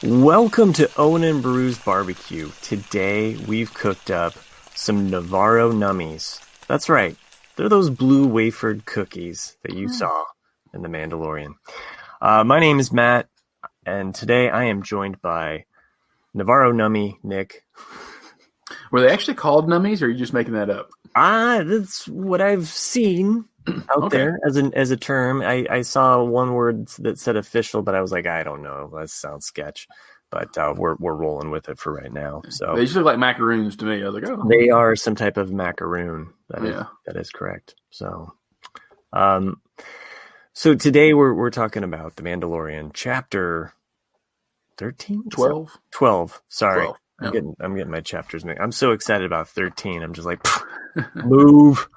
Welcome to Owen and Brew's Barbecue. Today we've cooked up some Navarro nummies. That's right. They're those blue wafered cookies that you saw in The Mandalorian. My name is Matt, and today I am joined by Navarro nummy Nick. Were they actually called nummies, or are you just making that up? That's what I've seen out there as a term. I saw one word that said official, but I was like, I don't know. That sounds sketch. But we're rolling with it for right now. So they just look like macaroons to me. I was like, oh, they are some type of macaroon. That is correct. So, so today we're talking about the Mandalorian Chapter 13? 12. 12. Sorry. 12. Yeah. I'm getting my chapters mixed. I'm so excited about 13. I'm just like, move.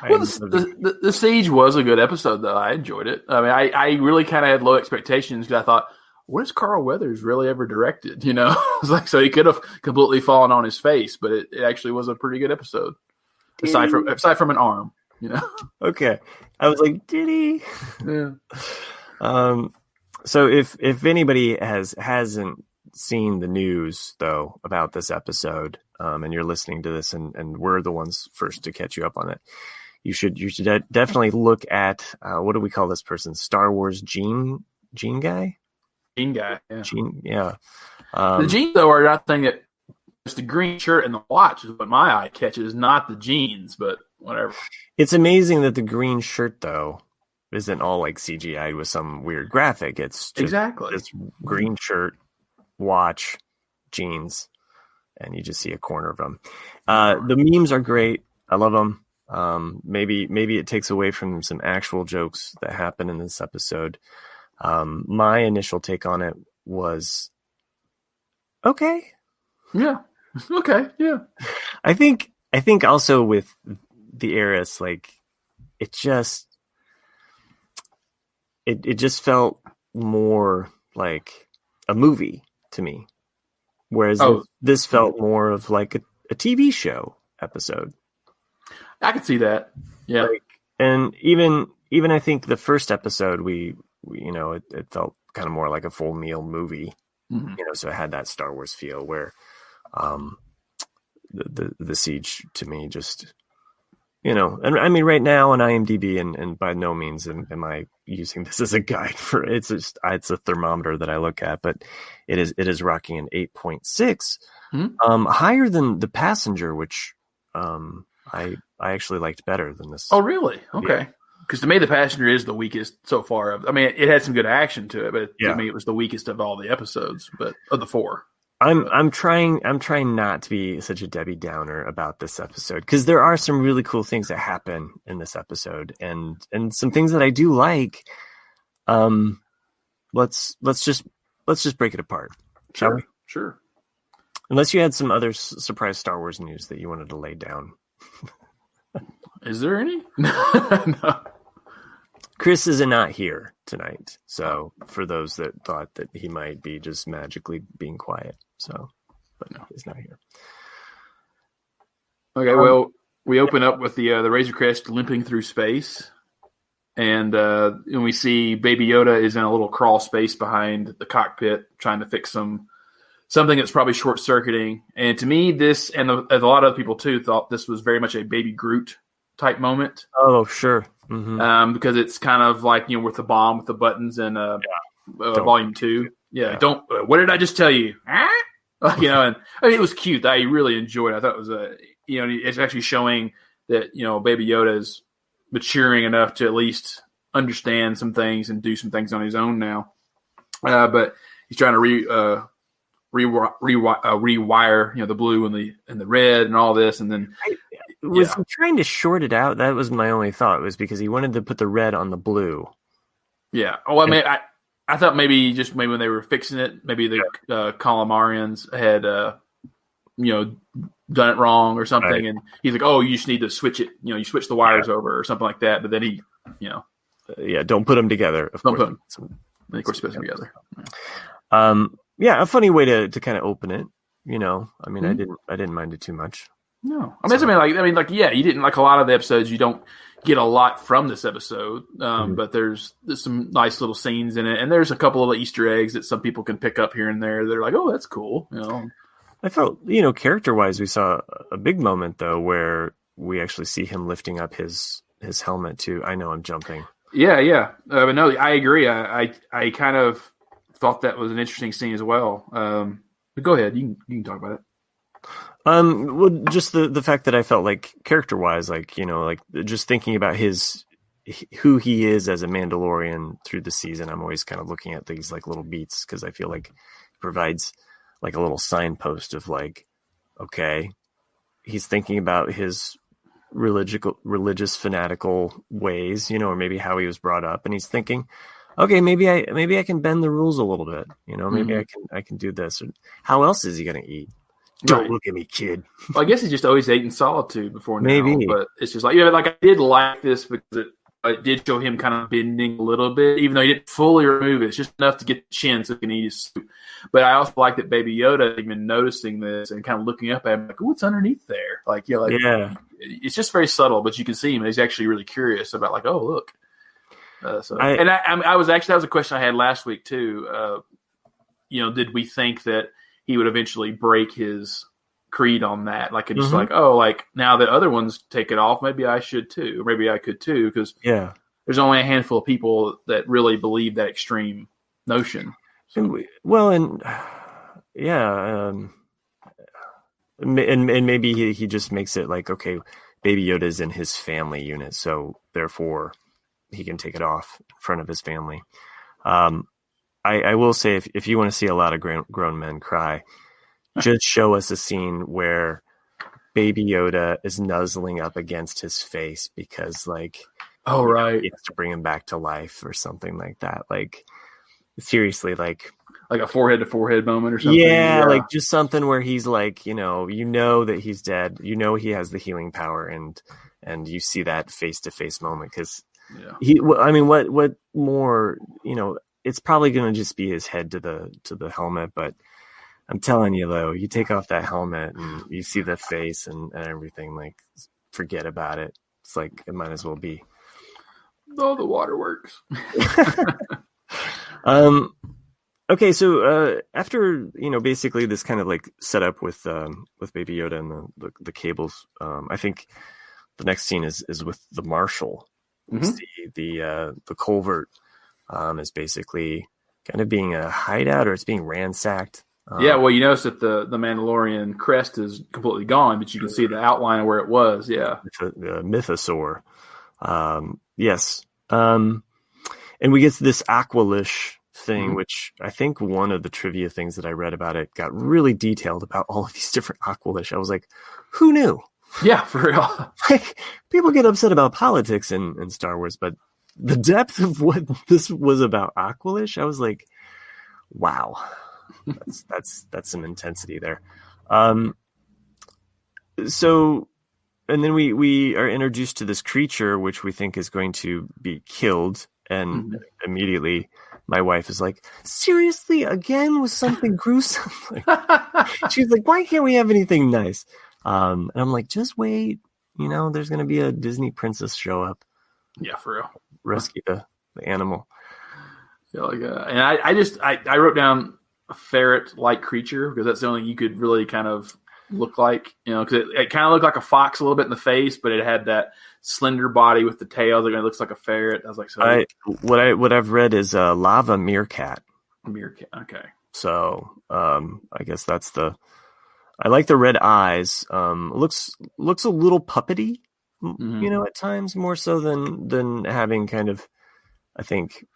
Well, the Siege was a good episode, though. I enjoyed it. I mean, I really kind of had low expectations because I thought, what has Carl Weathers really ever directed? You know, it's like, so he could have completely fallen on his face, but it actually was a pretty good episode. Aside from an arm, you know. Okay, I was like, did he? Yeah. So if anybody hasn't seen the news though about this episode, and you're listening to this, and we're the ones first to catch you up on it, you should definitely look at what do we call this person? Star Wars Gene guy. Gene guy, yeah. Gene, yeah. The jeans though are not the thing that it's the green shirt and the watch is what my eye catches, not the jeans, but whatever. It's amazing that the green shirt though isn't all like CGI'd with some weird graphic. It's just, exactly it's green shirt, watch, jeans, and you just see a corner of them. The memes are great. I love them. Maybe it takes away from some actual jokes that happen in this episode. My initial take on it was okay. Yeah. Okay. Yeah. I think also with the Heiress, like it just felt more like a movie to me, whereas this felt more of like a TV show episode. I could see that. Yeah. And even I think the first episode we you know, it felt kind of more like a full meal movie, you know, so it had that Star Wars feel where the Siege to me just, you know, and I mean right now on IMDb and by no means am I using this as a guide for it's a thermometer that I look at, but it is rocking an 8.6, higher than The Passenger, which I actually liked better than this. Oh really? Okay. Yeah. Because to me, The Passenger is the weakest so far. I mean, it had some good action to it, but to me, it was the weakest of all the episodes, but of the four. I'm trying not to be such a Debbie Downer about this episode because there are some really cool things that happen in this episode and some things that I do like. Let's just break it apart, shall we? Sure. Unless you had some other surprise Star Wars news that you wanted to lay down. Is there any? No. Chris is not here tonight, so for those that thought that he might be just magically being quiet, but no, he's not here. Okay, well, we open up with the Razor Crest limping through space, and we see Baby Yoda is in a little crawl space behind the cockpit trying to fix something that's probably short-circuiting. And to me, this, and as a lot of other people too, thought this was very much a Baby Groot type moment. Oh, sure. Mm-hmm. Because it's kind of like, you know, with the bomb with the buttons in Volume 2. Yeah, don't. What did I just tell you? You know, and I mean, it was cute. I really enjoyed it. I thought it was it's actually showing that, you know, Baby Yoda is maturing enough to at least understand some things and do some things on his own now. But he's trying to rewire, you know, the blue and the red and all this, and then was he trying to short it out? That was my only thought, was because he wanted to put the red on the blue. Yeah. Oh, I mean, I thought maybe when they were fixing it, maybe the Calamarians had you know, done it wrong or something, right. And he's like, "Oh, you just need to switch it. You know, you switch the wires over or something like that." But then he, you know, don't put them together. Of course, put them together. Yeah, a funny way to kind of open it. You know, I mean, I didn't mind it too much. No, I mean, yeah, you didn't like a lot of the episodes. You get a lot from this episode, but there's some nice little scenes in it, and there's a couple of Easter eggs that some people can pick up here and there. They're like, oh, that's cool, you know. I felt, character-wise, we saw a big moment though where we actually see him lifting up his helmet too. I know I'm jumping. Yeah. But no, I agree. I kind of thought that was an interesting scene as well. But go ahead, you can talk about it. Well, just the fact that I felt like character-wise, just thinking about who he is as a Mandalorian through the season, I'm always kind of looking at these like little beats because I feel like it provides like a little signpost of like, okay, he's thinking about his religious fanatical ways, or maybe how he was brought up, and he's thinking, okay, maybe I can bend the rules a little bit, maybe I can do this. How else is he going to eat? Don't look at me, kid. Well, I guess he just always ate in solitude before now. Maybe. But it's just like, I did like this because it did show him kind of bending a little bit, even though he didn't fully remove it. It's just enough to get the chin so he can eat his soup. But I also like that Baby Yoda even noticing this and kind of looking up at him like, what's underneath there? It's just very subtle, but you can see him. He's actually really curious about like, oh, look. That was a question I had last week too. Did we think that he would eventually break his creed on that? Like, it's just like, oh, like now that other ones take it off, maybe I should too, or maybe I could too, because there's only a handful of people that really believe that extreme notion. So. And maybe he just makes it like, okay, Baby Yoda's in his family unit, so therefore he can take it off in front of his family. I will say, if you want to see a lot of grown men cry, just show us a scene where Baby Yoda is nuzzling up against his face because, like, he has to bring him back to life or something like that. Like, seriously, like a forehead to forehead moment or something. Yeah, like just something where he's like, that he's dead. He has the healing power, and you see that face to face moment because what more, it's probably going to just be his head to the helmet, but I'm telling you though, you take off that helmet and you see the face and everything, like, forget about it. It's like, it might as well be. Oh, the waterworks. Okay, so after basically this kind of like setup with Baby Yoda and the cables, I think the next scene is with the Marshal. The culvert is basically kind of being a hideout, or it's being ransacked. Well, you notice that the Mandalorian crest is completely gone, but you can see the outline of where it was. Yeah, the mythosaur. Yes, and we get to this Aqualish thing, which I think one of the trivia things that I read about it got really detailed about all of these different Aqualish. I was like, who knew? Yeah, for real. Like, people get upset about politics in Star Wars, but the depth of what this was about Aqualish, I was like, wow, that's some intensity there. So, and then we are introduced to this creature, which we think is going to be killed, and immediately my wife is like, seriously, again with something gruesome? She's like, why can't we have anything nice? And I'm like, just wait. There's going to be a Disney princess show up. Yeah, for real. Rescue the animal. Yeah, and I wrote down a ferret-like creature because that's the only thing you could really kind of look like, because it kind of looked like a fox a little bit in the face, but it had that slender body with the tail that looks like a ferret. I was like, so what I've read is a lava meerkat. Meerkat, okay. So I guess that's I like the red eyes. Looks a little puppety, at times, more so than having kind of, I think,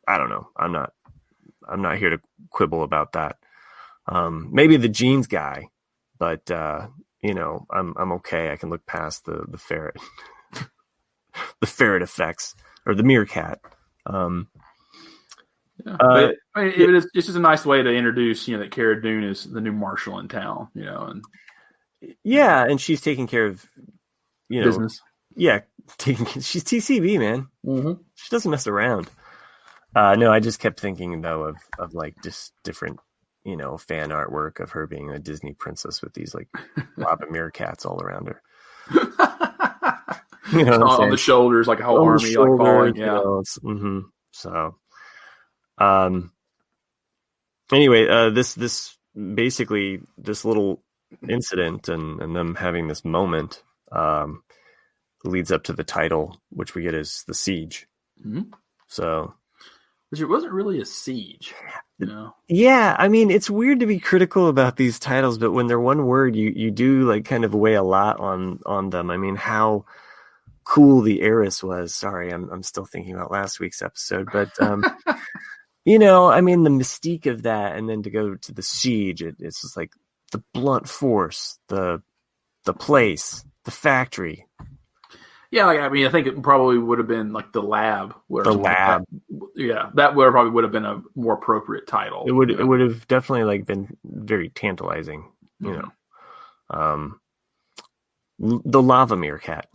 I don't know. I'm not here to quibble about that. Maybe the jeans guy, but I'm okay. I can look past the ferret, the ferret effects, or the meerkat. It's just a nice way to introduce, that Cara Dune is the new marshal in town, and and she's taking care of, business. Yeah, she's TCB, man. She doesn't mess around. No, I just kept thinking though of like just different, fan artwork of her being a Disney princess with these like lava meerkats all around her. You know what I'm on saying? the shoulders, like a whole On the army, like falling. shoulders, Yeah. So, anyway, this basically this little incident and them having this moment leads up to the title, which we get as the siege. Mm-hmm. So, which it wasn't really a siege, you know. Yeah, I mean, it's weird to be critical about these titles, but when they're one word, you do like kind of weigh a lot on them. I mean, how cool the Heiress was. Sorry, I'm still thinking about last week's episode, but you know, I mean, the mystique of that, and then to go to the siege, it's just like the blunt force, the place, the factory. Yeah, like, I mean, I think it probably would have been like the lab. The lab. Like that. That probably would have been a more appropriate title. It would have definitely like been very tantalizing, you know. The lava meerkat.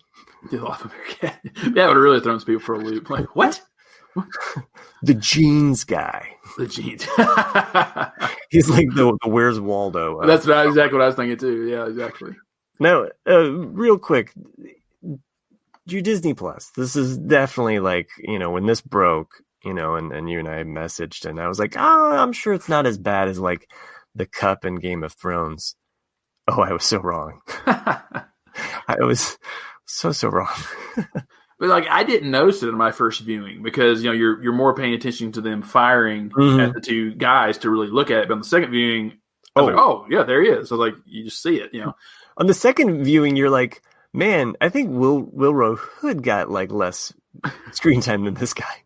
The lava meerkat. Yeah, it would have really thrown some people for a loop. Like, what? The jeans guy. The jeans. He's like the Where's Waldo. That's exactly what I was thinking too. Yeah, exactly. Now, real quick, your Disney Plus. This is definitely like, you know, when this broke, you know, and you and I messaged, and I was like, I'm sure it's not as bad as like the Cup in Game of Thrones. Oh, I was so wrong. I was so wrong. But like, I didn't notice it in my first viewing because, you know, you're more paying attention to them firing at the two guys to really look at it. But on the second viewing, I was like, oh yeah, there he is. So like, you just see it, you know. On the second viewing, you're like, man, I think Wilrow Hood got like less screen time than this guy.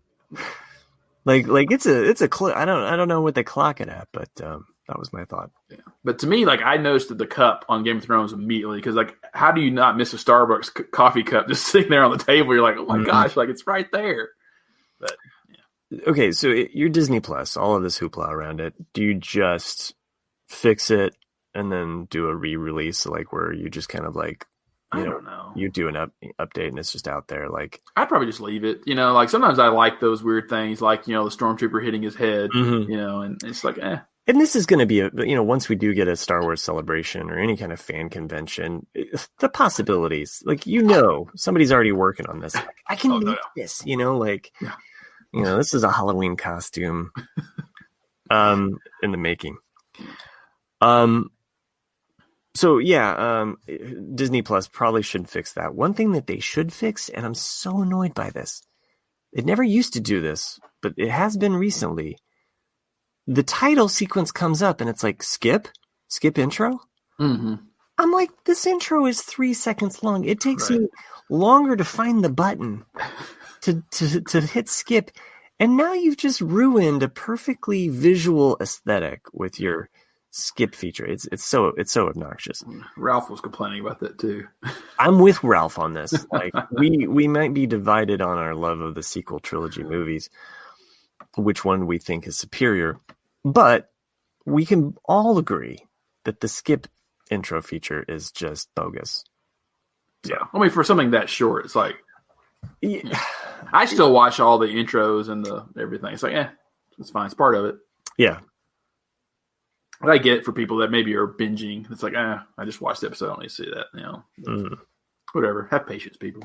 Like it's a I don't know what they clock it at, but that was my thought. Yeah. But to me, like, I noticed the cup on Game of Thrones immediately because, like, how do you not miss a Starbucks coffee cup just sitting there on the table? You're like, oh my gosh, like it's right there. But yeah. Okay, so your Disney Plus, all of this hoopla around it. Do you just fix it and then do a re-release, like where you just kind of like, I don't know. You do an update and it's just out there. Like, I'd probably just leave it. You know, like sometimes I like those weird things, like, you know, the stormtrooper hitting his head. You know, and it's like, And this is going to be once we do get a Star Wars celebration or any kind of fan convention, the possibilities, like, you know, somebody's already working on this. Like, I can make this, you know, like, you know, this is a Halloween costume, in the making. So yeah, Disney Plus probably should fix that. One thing that they should fix, and I'm so annoyed by this, it never used to do this, but it has been recently. The title sequence comes up and it's like skip intro. I'm like, this intro is 3 seconds long. It takes me longer to find the button to hit skip. And now you've just ruined a perfectly visual aesthetic with your skip feature. It's so obnoxious. Ralph was complaining about that too. I'm with Ralph on this. Like, we might be divided on our love of the sequel trilogy movies, which one we think is superior, but we can all agree that the skip intro feature is just bogus. Yeah. I mean, for something that short, it's like, I still watch all the intros and the everything. It's like, it's fine. It's part of it. Yeah. But I get it for people that maybe are binging. It's like, I just watched the episode. I don't need to see that, you know. Whatever. Have patience, people.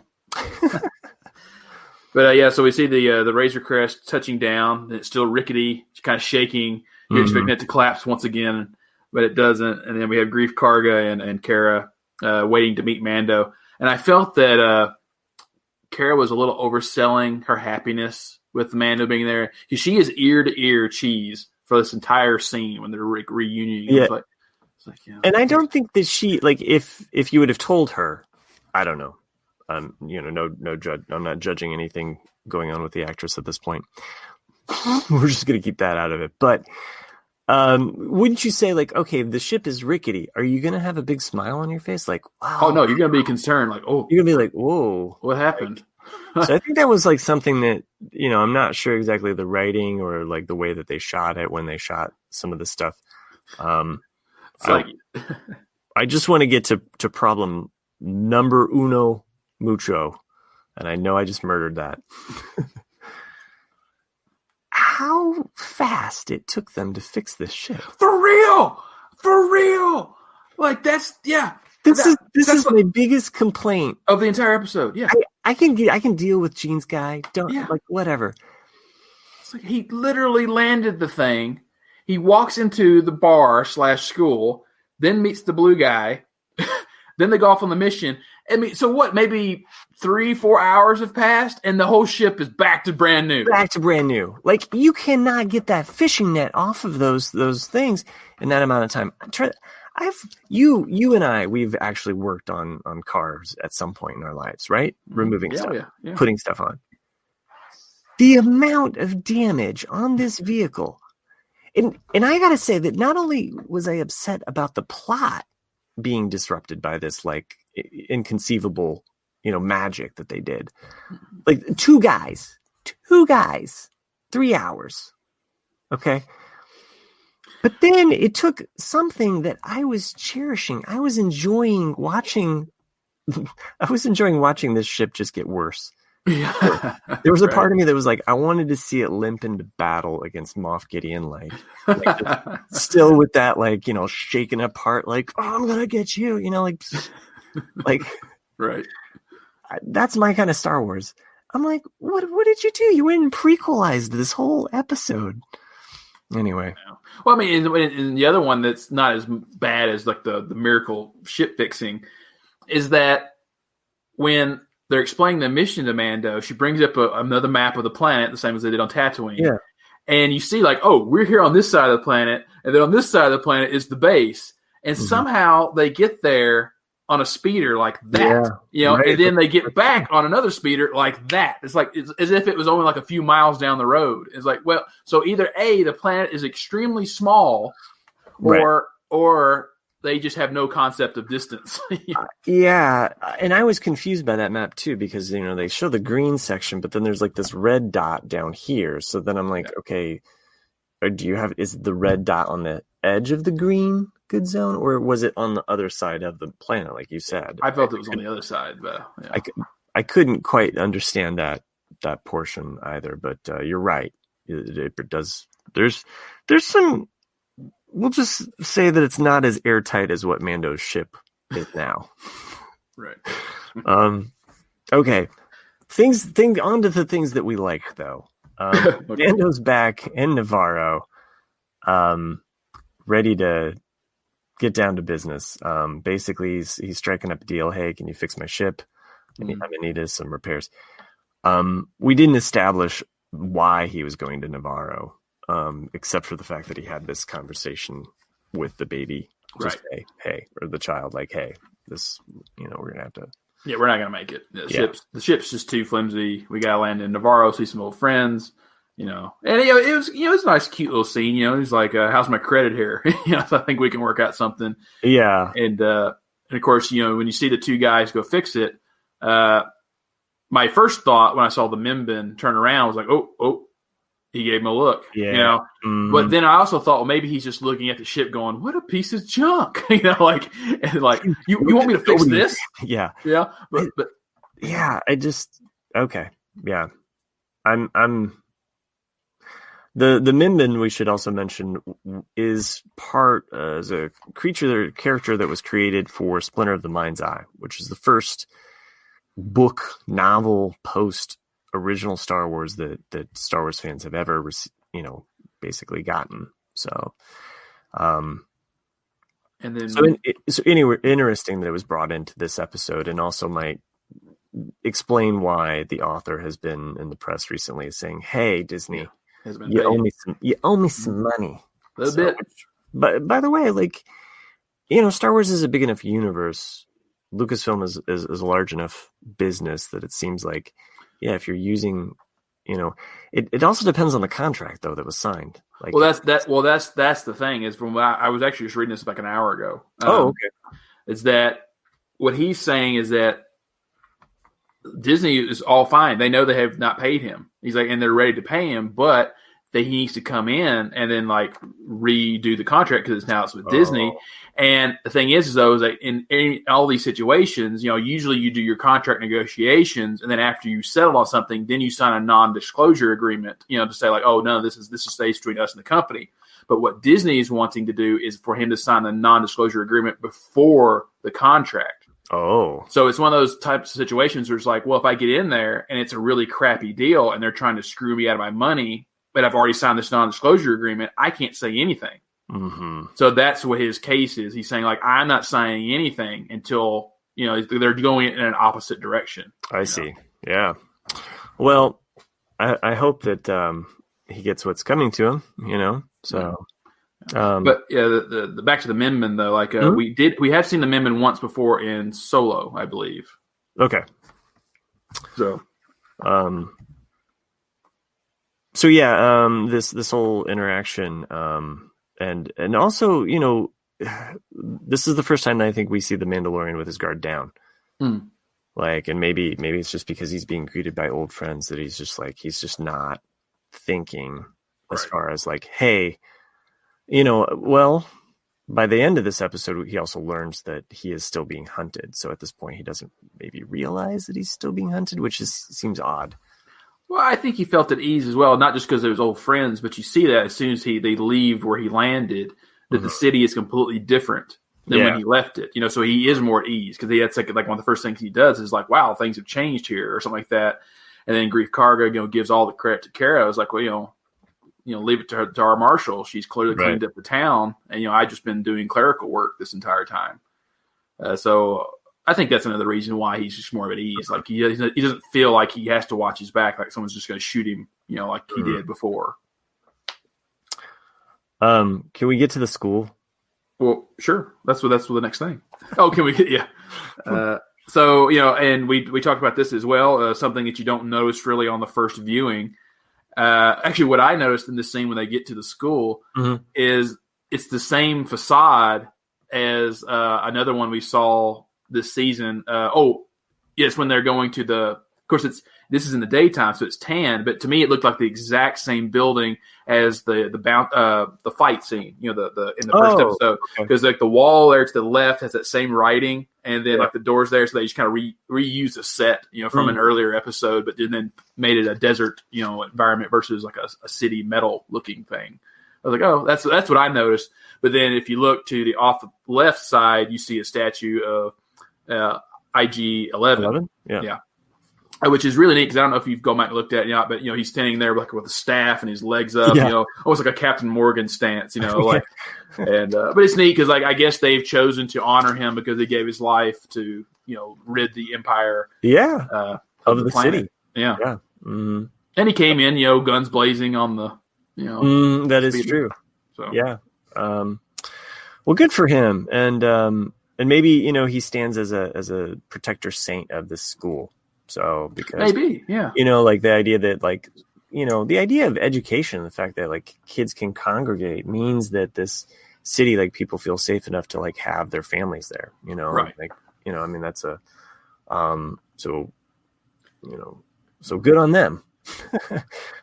But yeah, so we see the Razor Crest touching down. And it's still rickety. It's kind of shaking. You're expecting it to collapse once again, but it doesn't. And then we have Grief Karga and Kara waiting to meet Mando. And I felt that Kara was a little overselling her happiness with Mando being there. She is ear to ear cheese for this entire scene when they're reuniting. Yeah. It's like, yeah. And I don't think that she, like, if you would have told her, I don't know. You know, no judge. I'm not judging anything going on with the actress at this point. We're just going to keep that out of it. But wouldn't you say, like, okay, the ship is rickety. Are you going to have a big smile on your face? Like, wow. Oh, no, you're going to be concerned. Like, oh. You're going to be like, whoa. What happened? So I think that was, like, something that, you know, I'm not sure exactly the writing or, like, the way that they shot it when they shot some of the stuff. I just want to get to problem number uno mucho. And I know I just murdered that. How fast it took them to fix this ship. For real. Like, that's, yeah. This is my biggest complaint of the entire episode. Yeah, I can deal with Gene's guy. Like whatever. It's like he literally landed the thing. He walks into the bar / school, then meets the blue guy. Then they go off on the mission. I mean, so what? Maybe 3-4 hours have passed, and the whole ship is back to brand new. Like, you cannot get that fishing net off of those things in that amount of time. You and I, we've actually worked on cars at some point in our lives, right? Removing stuff, putting stuff on. The amount of damage on this vehicle, and I gotta say that not only was I upset about the plot being disrupted by this like inconceivable, magic that they did, like two guys, 3 hours, okay. But then it took something that I was cherishing. I was enjoying watching this ship just get worse. Yeah. There was a part of me that was like, I wanted to see it limp into battle against Moff Gideon, like still with that, shaking apart, like, oh, I'm gonna get you, like, right. That's my kind of Star Wars. I'm like, what did you do? You went and prequelized this whole episode. Anyway. Well, I mean, in the other one that's not as bad as like the miracle ship fixing is that when they're explaining the mission to Mando, she brings up another map of the planet, the same as they did on Tatooine. Yeah. And you see like, oh, we're here on this side of the planet, and then on this side of the planet is the base. And somehow they get there on a speeder like that, right. And then they get back on another speeder like that. It's like it's as if it was only like a few miles down the road. It's like, well, so either A, the planet is extremely small, or they just have no concept of distance. Yeah, and I was confused by that map too because they show the green section, but then there's like this red dot down here. So then I'm like, okay, is the red dot on the edge of the green good zone, or was it on the other side of the planet, like you said? I felt it was on the other side, but I couldn't quite understand that portion either. But you're right; it does. There's some. We'll just say that it's not as airtight as what Mando's ship is now. Right. Okay. On to the things that we like, though. Okay. Mando's back in Navarro, ready to get down to business. Basically, he's striking up a deal. Hey, can you fix my ship? I'm gonna need some repairs. We didn't establish why he was going to Navarro. Except for the fact that he had this conversation with the baby, just hey, or the child, like, hey, this, we're gonna have to. Yeah, we're not gonna make it. The ship's just too flimsy. We gotta land in Navarro, see some old friends, And it was a nice, cute little scene. He's like, "How's my credit here?" So I think we can work out something. Yeah, and of course, when you see the two guys go fix it, my first thought when I saw the Mimbin turn around was like, oh. He gave him a look, But then I also thought, well, maybe he's just looking at the ship, going, "What a piece of junk!" you want me to fix this? Yeah, but yeah. I just okay, yeah. I'm the Mimbin. We should also mention is part as a character that was created for Splinter of the Mind's Eye, which is the first book novel post original Star Wars that Star Wars fans have ever basically gotten. So anyway, interesting that it was brought into this episode, and also might explain why the author has been in the press recently saying, hey, Disney, you owe me some money a little bit. But by the way, Star Wars is a big enough universe. Lucasfilm is a large enough business that it seems like, if you're using, it also depends on the contract though that was signed. That's the thing is from I was actually just reading this like an hour ago. Okay. Is that what he's saying is that Disney is all fine. They know they have not paid him. He's like, and they're ready to pay him, but that he needs to come in and then redo the contract because it's with Disney. And the thing is though, is that in all these situations, usually you do your contract negotiations, and then after you settle on something, then you sign a non-disclosure agreement, to say like, oh no, this stays between us and the company. But what Disney is wanting to do is for him to sign the non-disclosure agreement before the contract. Oh. So it's one of those types of situations where it's like, well, if I get in there and it's a really crappy deal and they're trying to screw me out of my money, but I've already signed this non-disclosure agreement, I can't say anything. Mm-hmm. So that's what his case is. He's saying, like, I'm not signing anything until, they're going in an opposite direction. I see. Yeah. Well, I hope that he gets what's coming to him, so. But yeah, the back to the Minman though, like we have seen the Minman once before in Solo, I believe. Okay. So, this whole interaction, and also, this is the first time that I think we see the Mandalorian with his guard down. Like, and maybe it's just because he's being greeted by old friends that he's just not thinking as far as like, hey, well, by the end of this episode, he also learns that he is still being hunted. So at this point, he doesn't maybe realize that he's still being hunted, which seems odd. Well, I think he felt at ease as well, not just because they was old friends, but you see that as soon as they leave where he landed, that the city is completely different than when he left it. So he is more at ease because that's like one of the first things he does is like, wow, things have changed here or something like that. And then Grief Karga, gives all the credit to Kara. I was like, well, leave it to our marshal. She's clearly cleaned up the town, and I've just been doing clerical work this entire time. So I think that's another reason why he's just more at ease. Like he doesn't feel like he has to watch his back, like someone's just going to shoot him, like he did before. Can we get to the school? Well, sure. That's the next thing. Oh, can we? Yeah. So and we talked about this as well. Something that you don't notice really on the first viewing. Actually, what I noticed in this scene when they get to the school is it's the same facade as another one we saw this season. Yes, when they're going to of course, this is in the daytime, so it's tan. But to me, it looked like the exact same building as the fight scene. In the first episode, because like the wall there to the left has that same writing, and then like the doors there, so they just kind of reused a set, from an earlier episode, but then made it a desert, environment versus like a city metal looking thing. I was like, oh, that's what I noticed. But then if you look to the off the left side, you see a statue of IG-11. Yeah. Which is really neat because I don't know if you've gone back and looked at it, but he's standing there like with a staff and his legs up, almost like a Captain Morgan stance, like, and but it's neat because like I guess they've chosen to honor him because he gave his life to rid the Empire, of the planet. city, Mm-hmm. And he came in, guns blazing on the, that is true. So well, good for him, and maybe he stands as a protector saint of this school. So because maybe, like the idea that like, the idea of education, the fact that like kids can congregate means that this city, like people feel safe enough to like have their families there, right. Like, I mean, that's so good on them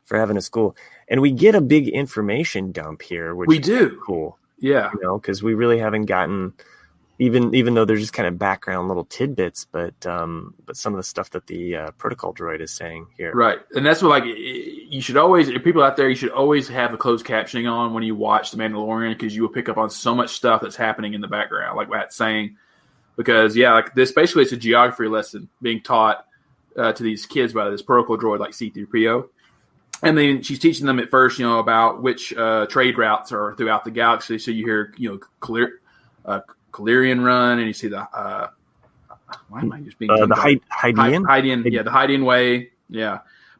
for having a school. And we get a big information dump here, which we do. Cool. Yeah. Because we really haven't gotten, even though they're just kind of background little tidbits, but some of the stuff that the protocol droid is saying here. Right. And that's what, like, you should always, if people out there, you should always have the closed captioning on when you watch The Mandalorian, because you will pick up on so much stuff that's happening in the background, like Matt's saying. Because, like this, basically it's a geography lesson being taught to these kids by this protocol droid like C-3PO. And then she's teaching them at first, about which trade routes are throughout the galaxy. So you hear, Calirian Run, and you see the why am I just being the Hydean? The Hydean Way,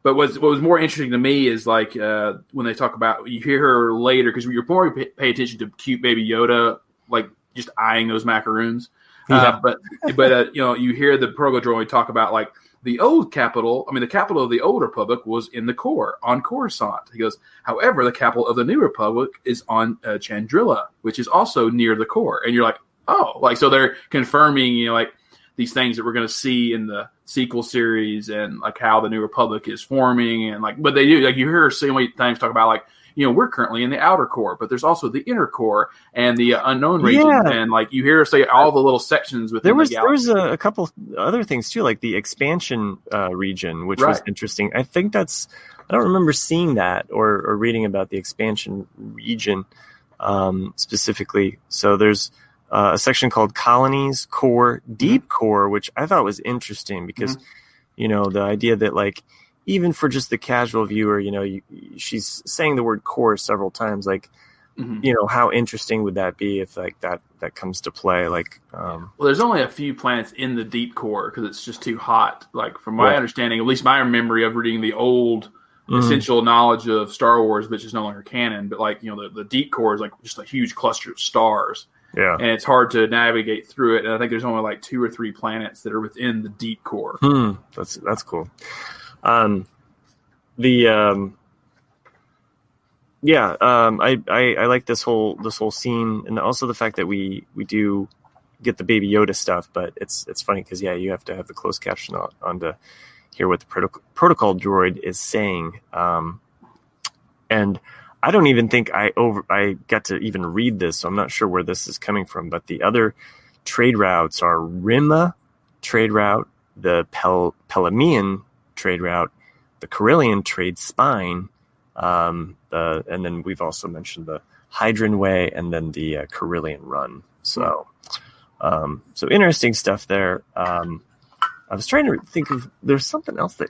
But what was more interesting to me is like when they talk about, you hear her later, because you're more pay attention to cute baby Yoda, like just eyeing those macaroons. But you hear the Progo droid talk about like the old capital. I mean, the capital of the old Republic was in the core on Coruscant. He goes, however, the capital of the new Republic is on Chandrilla, which is also near the core. And you're like, oh, like, so they're confirming, like these things that we're going to see in the sequel series, and like how the New Republic is forming, and like, but they do, like, you hear so many times talk about like, we're currently in the outer core, but there's also the inner core and the unknown region, and like you hear her say all the little sections within the galaxy. There was a couple other things too, like the expansion region, which was interesting. I think I don't remember seeing that or reading about the expansion region. specifically. So there's a section called Colonies, Core, Deep Core, which I thought was interesting because, the idea that like, even for just the casual viewer, she's saying the word core several times, like, how interesting would that be if like that comes to play? Like, well, there's only a few planets in the deep core because it's just too hot. Like from my understanding, at least my memory of reading the old essential knowledge of Star Wars, which is no longer canon, but like, the deep core is like just a huge cluster of stars. Yeah. And it's hard to navigate through it. And I think there's only like 2 or 3 planets that are within the deep core. That's cool. I like this whole scene, and also the fact that we do get the Baby Yoda stuff, but it's funny because you have to have the closed caption on to hear what the protocol droid is saying, and I don't even think I got to even read this, so I'm not sure where this is coming from. But the other trade routes are Rimma trade route, the Pelamian trade route, the Carillion trade spine, and then we've also mentioned the Hydran Way, and then the Carillion Run. So interesting stuff there. I was trying to think of there's something else that.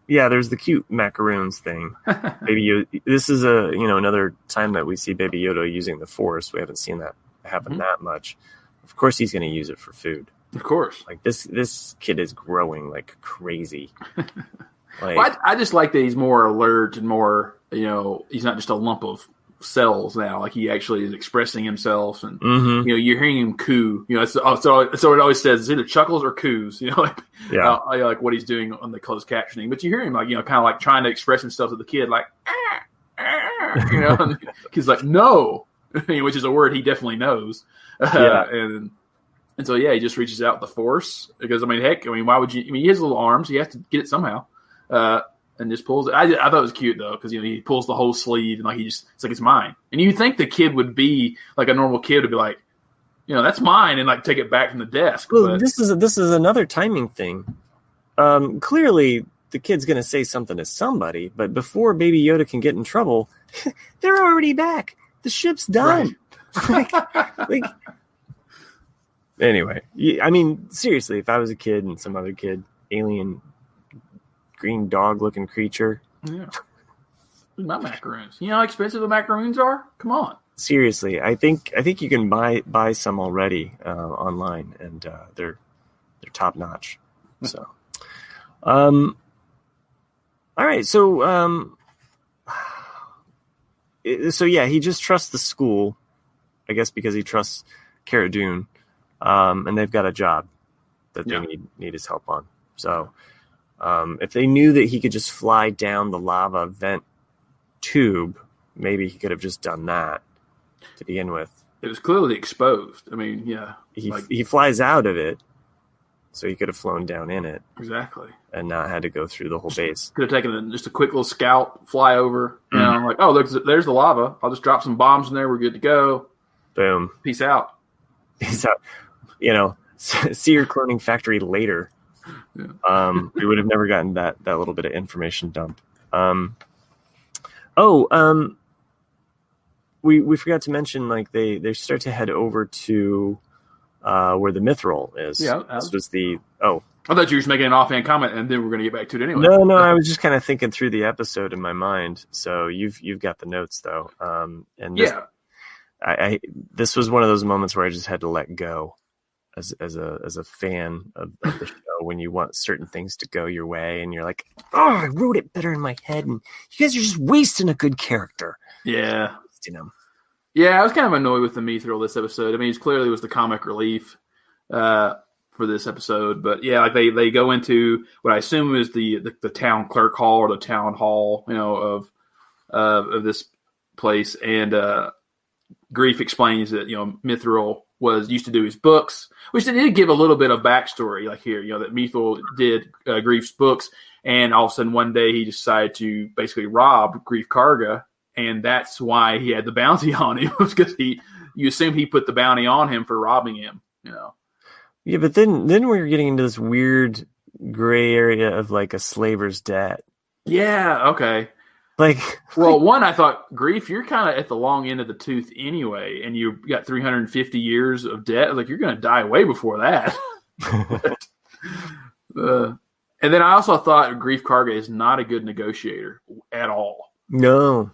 Yeah, there's the cute Macaroons thing. Baby Yoda. This is another time that we see Baby Yoda using the Force. We haven't seen that happen that much. Of course, he's going to use it for food. Of course, like this kid is growing like crazy. I just like that he's more alert and more. He's not just a lump of cells now. Like he actually is expressing himself, and you're hearing him coo. So it always says it's either chuckles or coos. Like what he's doing on the closed captioning. But you hear him like kind of like trying to express himself to the kid, like and he's like no, which is a word he definitely knows. And so he just reaches out the Force because why would you? He has little arms. He has to get it somehow. And just pulls it. I thought it was cute though because he pulls the whole sleeve and like it's like it's mine. And you think the kid would be like a normal kid would be like, that's mine, and like take it back from the desk. Well, but this is another timing thing. Clearly the kid's going to say something to somebody, but before Baby Yoda can get in trouble, they're already back. The ship's done. Right. like anyway, I mean seriously, if I was a kid and some other kid, alien. Green dog looking creature. Yeah. My macaroons. You know how expensive the macaroons are? Come on. Seriously, I think you can buy some already online, and they're top notch. So, all right. So, he just trusts the school, I guess, because he trusts Cara Dune, and they've got a job that they need his help on. So. If they knew that he could just fly down the lava vent tube, maybe he could have just done that to begin with. It was clearly exposed. I mean, yeah. He flies out of it, so he could have flown down in it. Exactly. And not had to go through the whole base. Could have taken just a quick little scout, fly over. And I'm like, oh, there's the lava. I'll just drop some bombs in there. We're good to go. Boom. Peace out. Peace out. See your cloning factory later. Yeah. We would have never gotten that little bit of information dump. We forgot to mention like they start to head over to where the Mithril is. Yeah, this was the I thought you were just making an offhand comment, and then we're going to get back to it anyway. No, I was just kind of thinking through the episode in my mind. So you've got the notes though, and this was one of those moments where I just had to let go. As a fan of the show, when you want certain things to go your way, and you're like, "Oh, I wrote it better in my head," and you guys are just wasting a good character. Yeah, Yeah, I was kind of annoyed with the Mithril this episode. I mean, it clearly was the comic relief for this episode, but yeah, like they go into what I assume is the town clerk hall or the town hall, of this place, and Grief explains that Mithril used to do his books, which they did give a little bit of backstory, like here, that Mithril did Grief's books, and all of a sudden one day he decided to basically rob Grief Karga, and that's why he had the bounty on him, because you assume he put the bounty on him for robbing him, Yeah, but then we're getting into this weird gray area of like a slaver's debt. Yeah, okay. Like, well, one, I thought, Grief, you're kind of at the long end of the tooth anyway, and you got 350 years of debt. Like, you're going to die way before that. And then I also thought Grief Karga is not a good negotiator at all. no.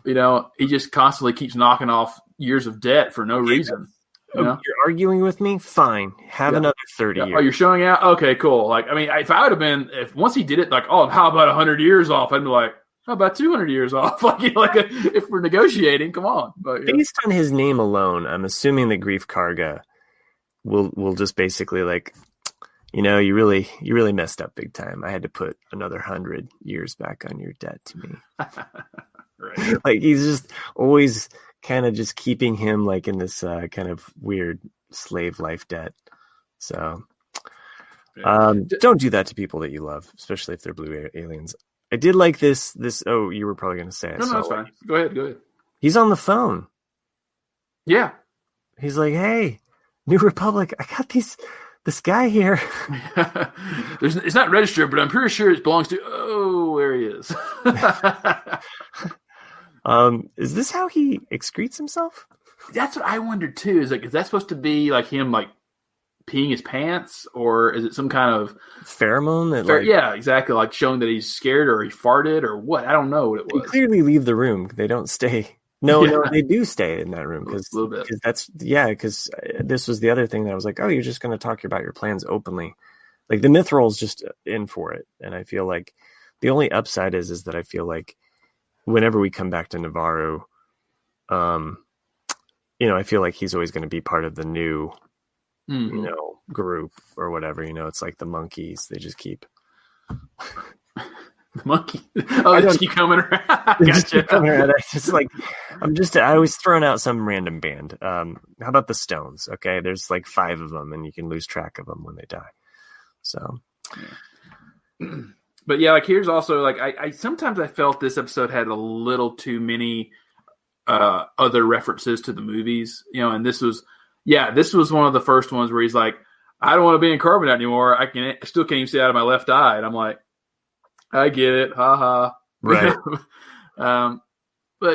He just constantly keeps knocking off years of debt for no reason. You're arguing with me? Fine. Have another 30 years. Oh, you're showing out? Okay, cool. Like, I mean, if I would have been, if once he did it, like, oh, how about 100 years off? I'd be like, how about 200 years off? If we're negotiating, come on. But, based on his name alone, I'm assuming that Grief Karga will just basically like, you really messed up big time. I had to put another 100 years back on your debt to me. Right. Like, he's just always kind of just keeping him like in this kind of weird slave life debt. So don't do that to people that you love, especially if they're blue aliens. I did like this. Oh, you were probably going to say it. No, that's fine. Go ahead. He's on the phone. Yeah. He's like, hey, New Republic, I got this guy here. It's not registered, but I'm pretty sure it belongs to. Oh, there he is. Is this how he excretes himself? That's what I wondered too. Is that supposed to be like him, like peeing his pants, or is it some kind of pheromone that? Yeah, exactly. Like showing that he's scared or he farted or what? I don't know what it was. They clearly leave the room. They don't stay. No, they do stay in that room because this was the other thing that I was like, oh, you're just going to talk about your plans openly. Like the Mythrol's just in for it, and I feel like the only upside is that I feel like whenever we come back to Navarro, I feel like he's always going to be part of the new, group or whatever. It's like the monkeys; they just keep. The monkey. Oh, they just keep coming around. Gotcha. I always throwing out some random band. How about the Stones? Okay, there's like 5 of them, and you can lose track of them when they die. So, but yeah, like here's also like I sometimes I felt this episode had a little too many other references to the movies, and this was one of the first ones where he's like, I don't want to be in carbonite anymore. I still can't even see out of my left eye, and I'm like, I get it, haha. Right. But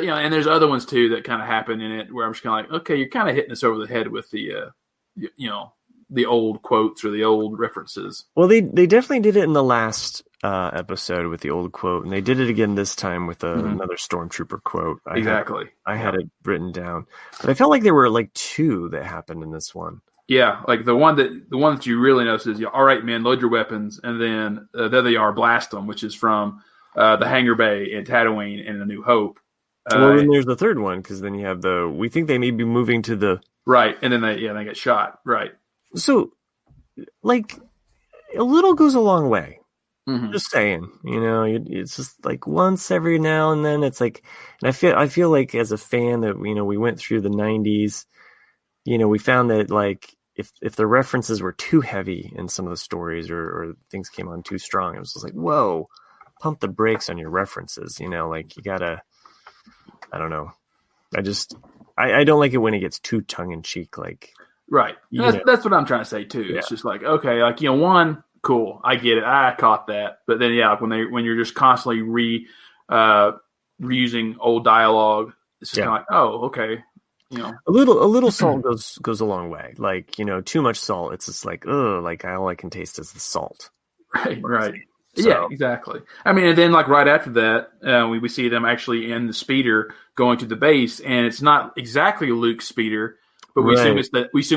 and there's other ones too that kind of happen in it where I'm just kind of like, okay, you're kind of hitting us over the head with the the old quotes or the old references. Well, they definitely did it in the last episode with the old quote, and they did it again this time with another Stormtrooper quote. I had it written down, but I felt like there were like 2 that happened in this one. Yeah, like the one that you really notice is, all right, men, load your weapons, and then there they are, blast them, which is from the Hangar Bay at Tatooine in A New Hope. Well, then there's the third one, because then you have we think they may be moving to the... Right, and then they get shot, right. So, like, a little goes a long way. Mm-hmm. Just saying, it's just like once every now and then, it's like, and I feel like as a fan that, we went through the 90s, we found that like if the references were too heavy in some of the stories or things came on too strong, it was just like, whoa, pump the brakes on your references. Like you gotta, I don't know. I don't like it when it gets too tongue in cheek. Like, right. That's what I'm trying to say too. Yeah. It's just like, okay, like, one, cool. I get it. I caught that. But then, when you're just constantly reusing old dialogue, it's just kind of like, oh, okay. A little salt goes a long way. Like, too much salt, it's just like, ugh, like all I can taste is the salt. Right. So. Yeah, exactly. I mean, and then like right after that, we see them actually in the speeder going to the base, and it's not exactly Luke's speeder, but we assume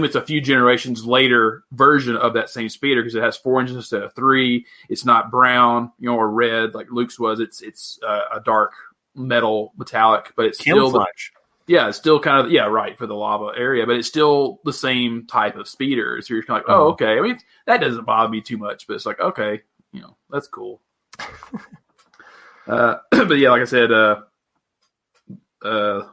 it's a few generations later version of that same speeder because it has 4 engines instead of 3. It's not brown, or red like Luke's was. It's a dark metallic, but it's camouflage. It's still kind of, right, for the lava area, but it's still the same type of speeder. So you're kind of like, oh, okay. I mean, that doesn't bother me too much, but it's like, okay, that's cool. But yeah, like I said, like I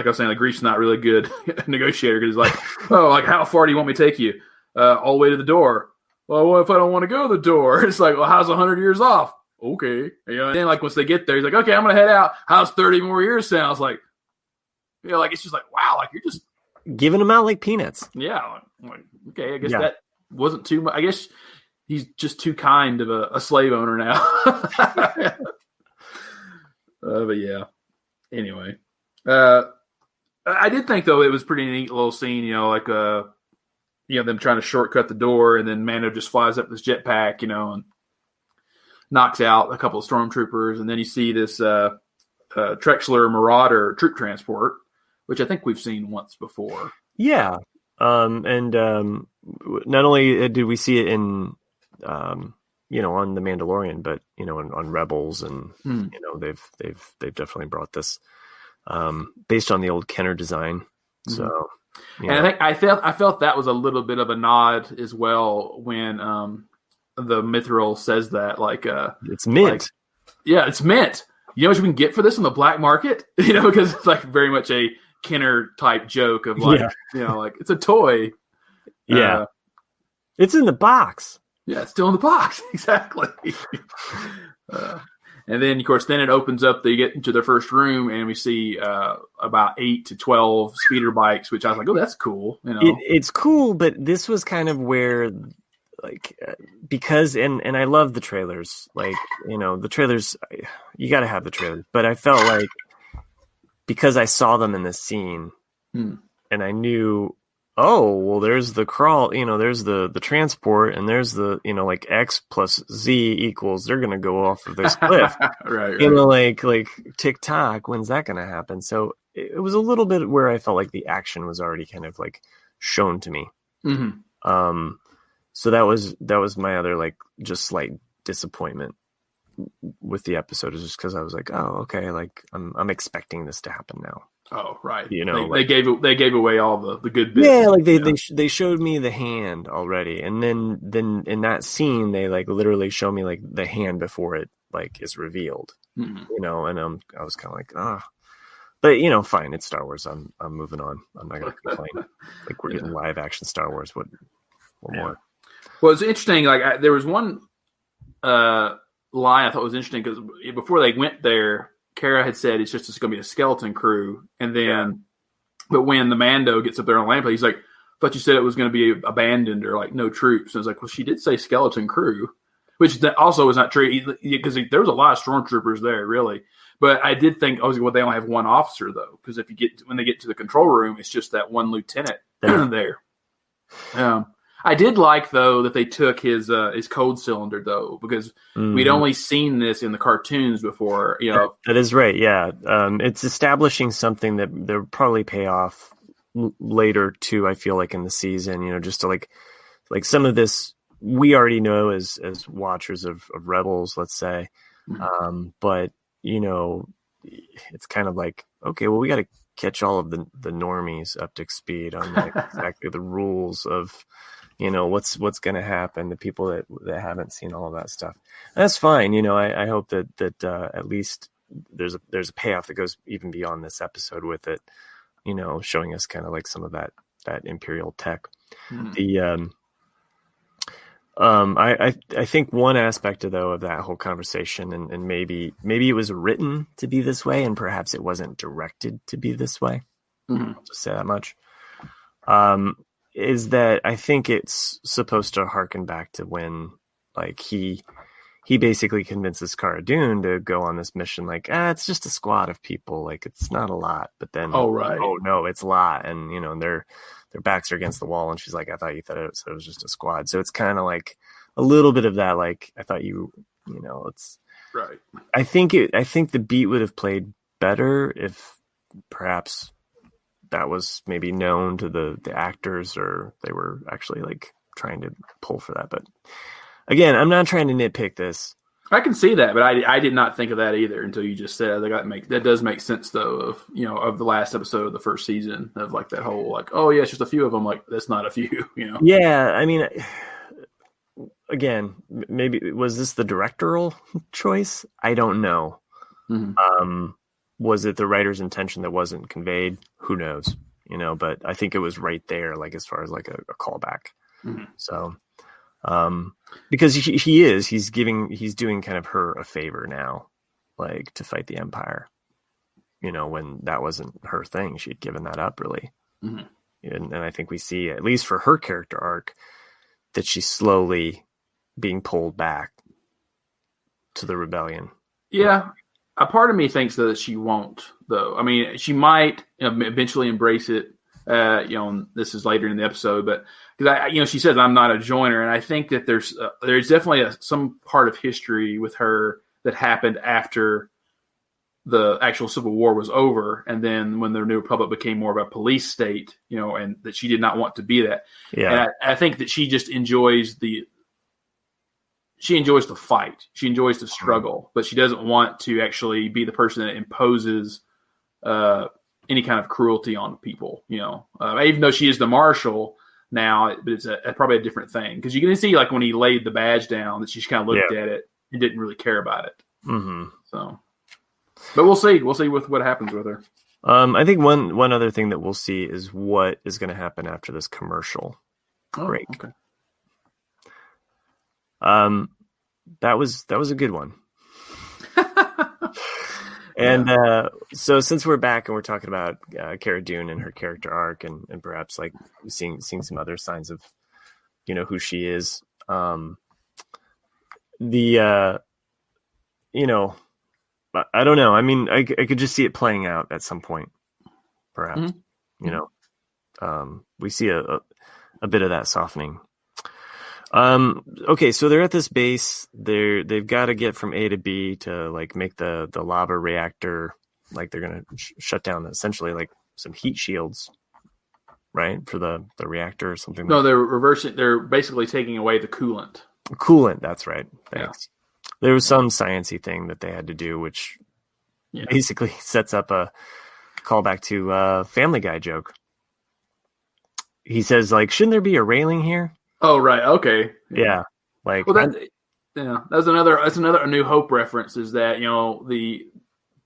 was saying, like Grief's not really good negotiator because he's like, oh, like how far do you want me to take you? All the way to the door. Well, what if I don't want to go to the door? It's like, well, how's 100 years off? Okay. And then like once they get there, he's like, okay, I'm going to head out. How's 30 more years sound? It's like, like it's just like, wow, like you're just giving them out like peanuts. Yeah. Like, okay, I guess that wasn't too much. I guess he's just too kind of a slave owner now. But yeah. Anyway, I did think though it was pretty neat little scene. Like them trying to shortcut the door, and then Mando just flies up this jetpack, and knocks out a couple of stormtroopers, and then you see this Trexler Marauder troop transport, which I think we've seen once before. Yeah, and not only did we see it in on the Mandalorian, but on Rebels, and they've definitely brought this based on the old Kenner design. So, and I felt that was a little bit of a nod as well when the Mithril says that, like, it's mint. It's mint. You know what you can get for this on the black market? Because it's like very much a Kenner type joke of like, like it's a toy. Yeah, it's in the box. Yeah, it's still in the box. Exactly. And then, of course, it opens up. They get into their first room, and we see about 8 to 12 speeder bikes, which I was like, "Oh, that's cool." It's cool, but this was kind of where, like, because and I love the trailers. Like, the trailers, you got to have the trailers. But I felt like because I saw them in this scene, and I knew, oh, well, there's the crawl, there's the transport, and there's the, like X plus Z equals, they're going to go off of this cliff. Right. Like TikTok, when's that going to happen? So it was a little bit where I felt like the action was already kind of like shown to me. Mm-hmm. So that was my other, like, just slight disappointment with the episode, is just because I was like, oh, okay, like I'm expecting this to happen now. Oh, right. They gave away all the good bits. Yeah, like they showed me the hand already, and then in that scene they like literally show me like the hand before it like is revealed. Mm-hmm. And I was kind of like, but fine, it's Star Wars. I'm moving on. I'm not gonna complain. Like, we're getting live action Star Wars. What more? Well, it's interesting. Like, there was one line I thought was interesting, because before they went there, Kara had said it's going to be a skeleton crew, and then, but when the Mando gets up there on land play, he's like, "I thought you said it was going to be abandoned or like no troops." And I was like, "Well, she did say skeleton crew," which also was not true, because there was a lot of stormtroopers there, really. But I did think, they only have one officer though, because when they get to the control room, it's just that one lieutenant there. I did like, though, that they took his code cylinder, though, because we'd only seen this in the cartoons before. That is right. Yeah, it's establishing something that they'll probably pay off later too. I feel like in the season, just to like some of this we already know as watchers of Rebels, let's say, but it's kind of like, okay, well, we got to catch all of the normies up to speed on like exactly the rules of. What's going to happen to people that haven't seen all of that stuff. And that's fine. I hope that at least there's a payoff that goes even beyond this episode with it, showing us kind of like some of that Imperial tech. Mm-hmm. I think one aspect of that whole conversation, and maybe it was written to be this way, and perhaps it wasn't directed to be this way. Mm-hmm. I'll just say that much. Is that I think it's supposed to harken back to when, like, he basically convinces Cara Dune to go on this mission, like, it's just a squad of people, like, it's not a lot, but then oh no, it's a lot, and their backs are against the wall, and she's like, I thought you thought it was just a squad. So it's kind of like a little bit of that, like, I thought it's right. I think the beat would have played better if perhaps that was maybe known to the actors, or they were actually like trying to pull for that. But again, I'm not trying to nitpick this. I can see that, but I did not think of that either until you just said it. That does make sense though, of the last episode of the first season, of like that whole like, oh yeah, it's just a few of them. Like, that's not a few, Yeah, I mean, again, maybe was this the directorial choice? I don't know. Mm-hmm. Was it the writer's intention that wasn't conveyed? Who knows? But I think it was right there, like, as far as like a callback. Mm-hmm. So, because he's doing kind of her a favor now, like, to fight the Empire. When that wasn't her thing, she'd given that up, really. Mm-hmm. And I think we see, at least for her character arc, that she's slowly being pulled back to the rebellion. Yeah. a part of me thinks that she won't, though. I mean, she might eventually embrace it. This is later in the episode, but because she says I'm not a joiner, and I think that there's definitely some part of history with her that happened after the actual Civil War was over, and then when the New Republic became more of a police state, and that she did not want to be that. Yeah, and I think that she just enjoys the fight. She enjoys the struggle, but she doesn't want to actually be the person that imposes any kind of cruelty on people. Even though she is the marshal now, but it's probably a different thing, because you can see like when he laid the badge down that she just kind of looked at it and didn't really care about it. Mm-hmm. So. But we'll see. We'll see with what happens with her. I think one other thing that we'll see is what is going to happen after this commercial break. Okay. That was a good one. And so since we're back and we're talking about Cara Dune and her character arc and perhaps like seeing some other signs of who she is, I don't know. I mean, I could just see it playing out at some point, perhaps. Mm-hmm. We see a bit of that softening. Okay, so they're at this base. They've got to get from A to B to like make the lava reactor. Like they're gonna shut down essentially like some heat shields, right, for the reactor or something. No, they're reversing. They're basically taking away the coolant. Coolant. That's right. Thanks. Yeah. There was some sciencey thing that they had to do, which basically sets up a callback to a Family Guy joke. He says, like, shouldn't there be a railing here? Oh, right. Okay. Yeah. Like, well, that's another A New Hope reference, is that,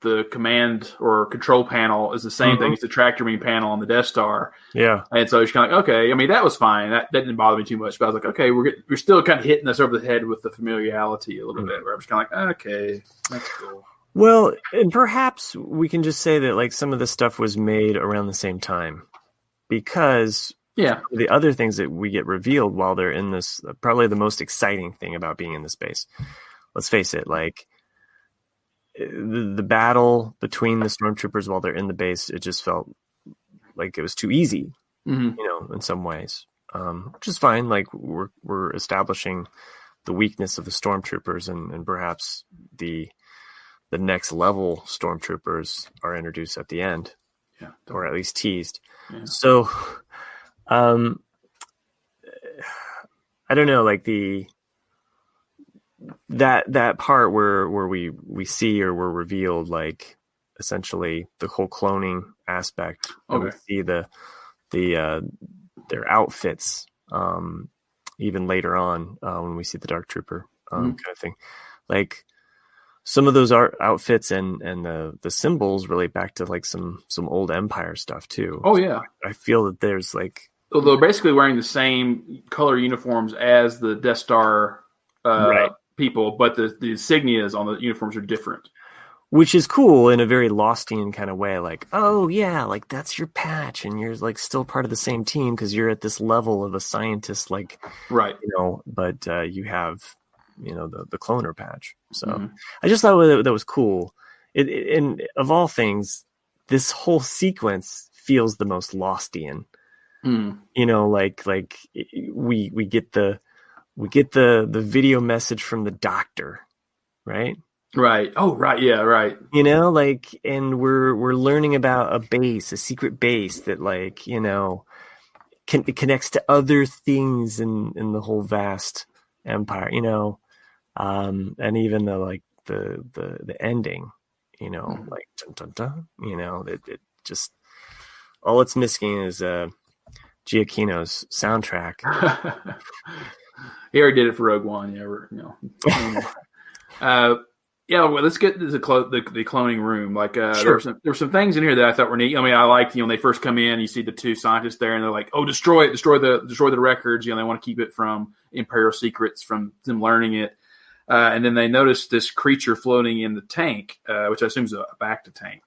the command or control panel is the same thing as the tractor beam panel on the Death Star. Yeah. And so it's kind of like, okay, I mean, that was fine. That didn't bother me too much, but I was like, okay, we're still kind of hitting us over the head with the familiarity a little bit, where I was kind of like, okay, that's cool. Well, and perhaps we can just say that like some of this stuff was made around the same time, because the other things that we get revealed while they're in this, probably the most exciting thing about being in this base, let's face it, like, the battle between the stormtroopers while they're in the base, it just felt like it was too easy, in some ways, which is fine. Like we're establishing the weakness of the stormtroopers, and perhaps the next level stormtroopers are introduced at the end, or at least teased. Yeah. So, I don't know, like that part where we see or we're revealed like essentially the whole cloning aspect. Okay. We see their outfits even later on when we see the Dark Trooper kind of thing. Like some of those outfits and the symbols relate back to like some old Empire stuff too. Oh yeah, I feel that there's like, well, they're basically wearing the same color uniforms as the Death Star people, but the insignias on the uniforms are different, which is cool in a very Lostian kind of way. Like, oh yeah, like that's your patch, and you're like still part of the same team because you're at this level of a scientist, like, right? But you have the cloner patch. So I just thought that was cool. And of all things, this whole sequence feels the most Lostian. Like we get the video message from the doctor, right? Right. Oh, right. Yeah. Right. And we're learning about a secret base that connects to other things in the whole vast empire, and even the ending, like dun, dun, dun, it just, all it's missing is Giacchino's soundtrack. He already did it for Rogue One. Well, let's get to the cloning room. Like, sure. There were some things in here that I thought were neat. I mean, I liked, when they first come in, you see the two scientists there, and they're like, "Oh, destroy the records." They want to keep it from Imperial secrets, from them learning it. And then they notice this creature floating in the tank, which I assume is a Bacta tank.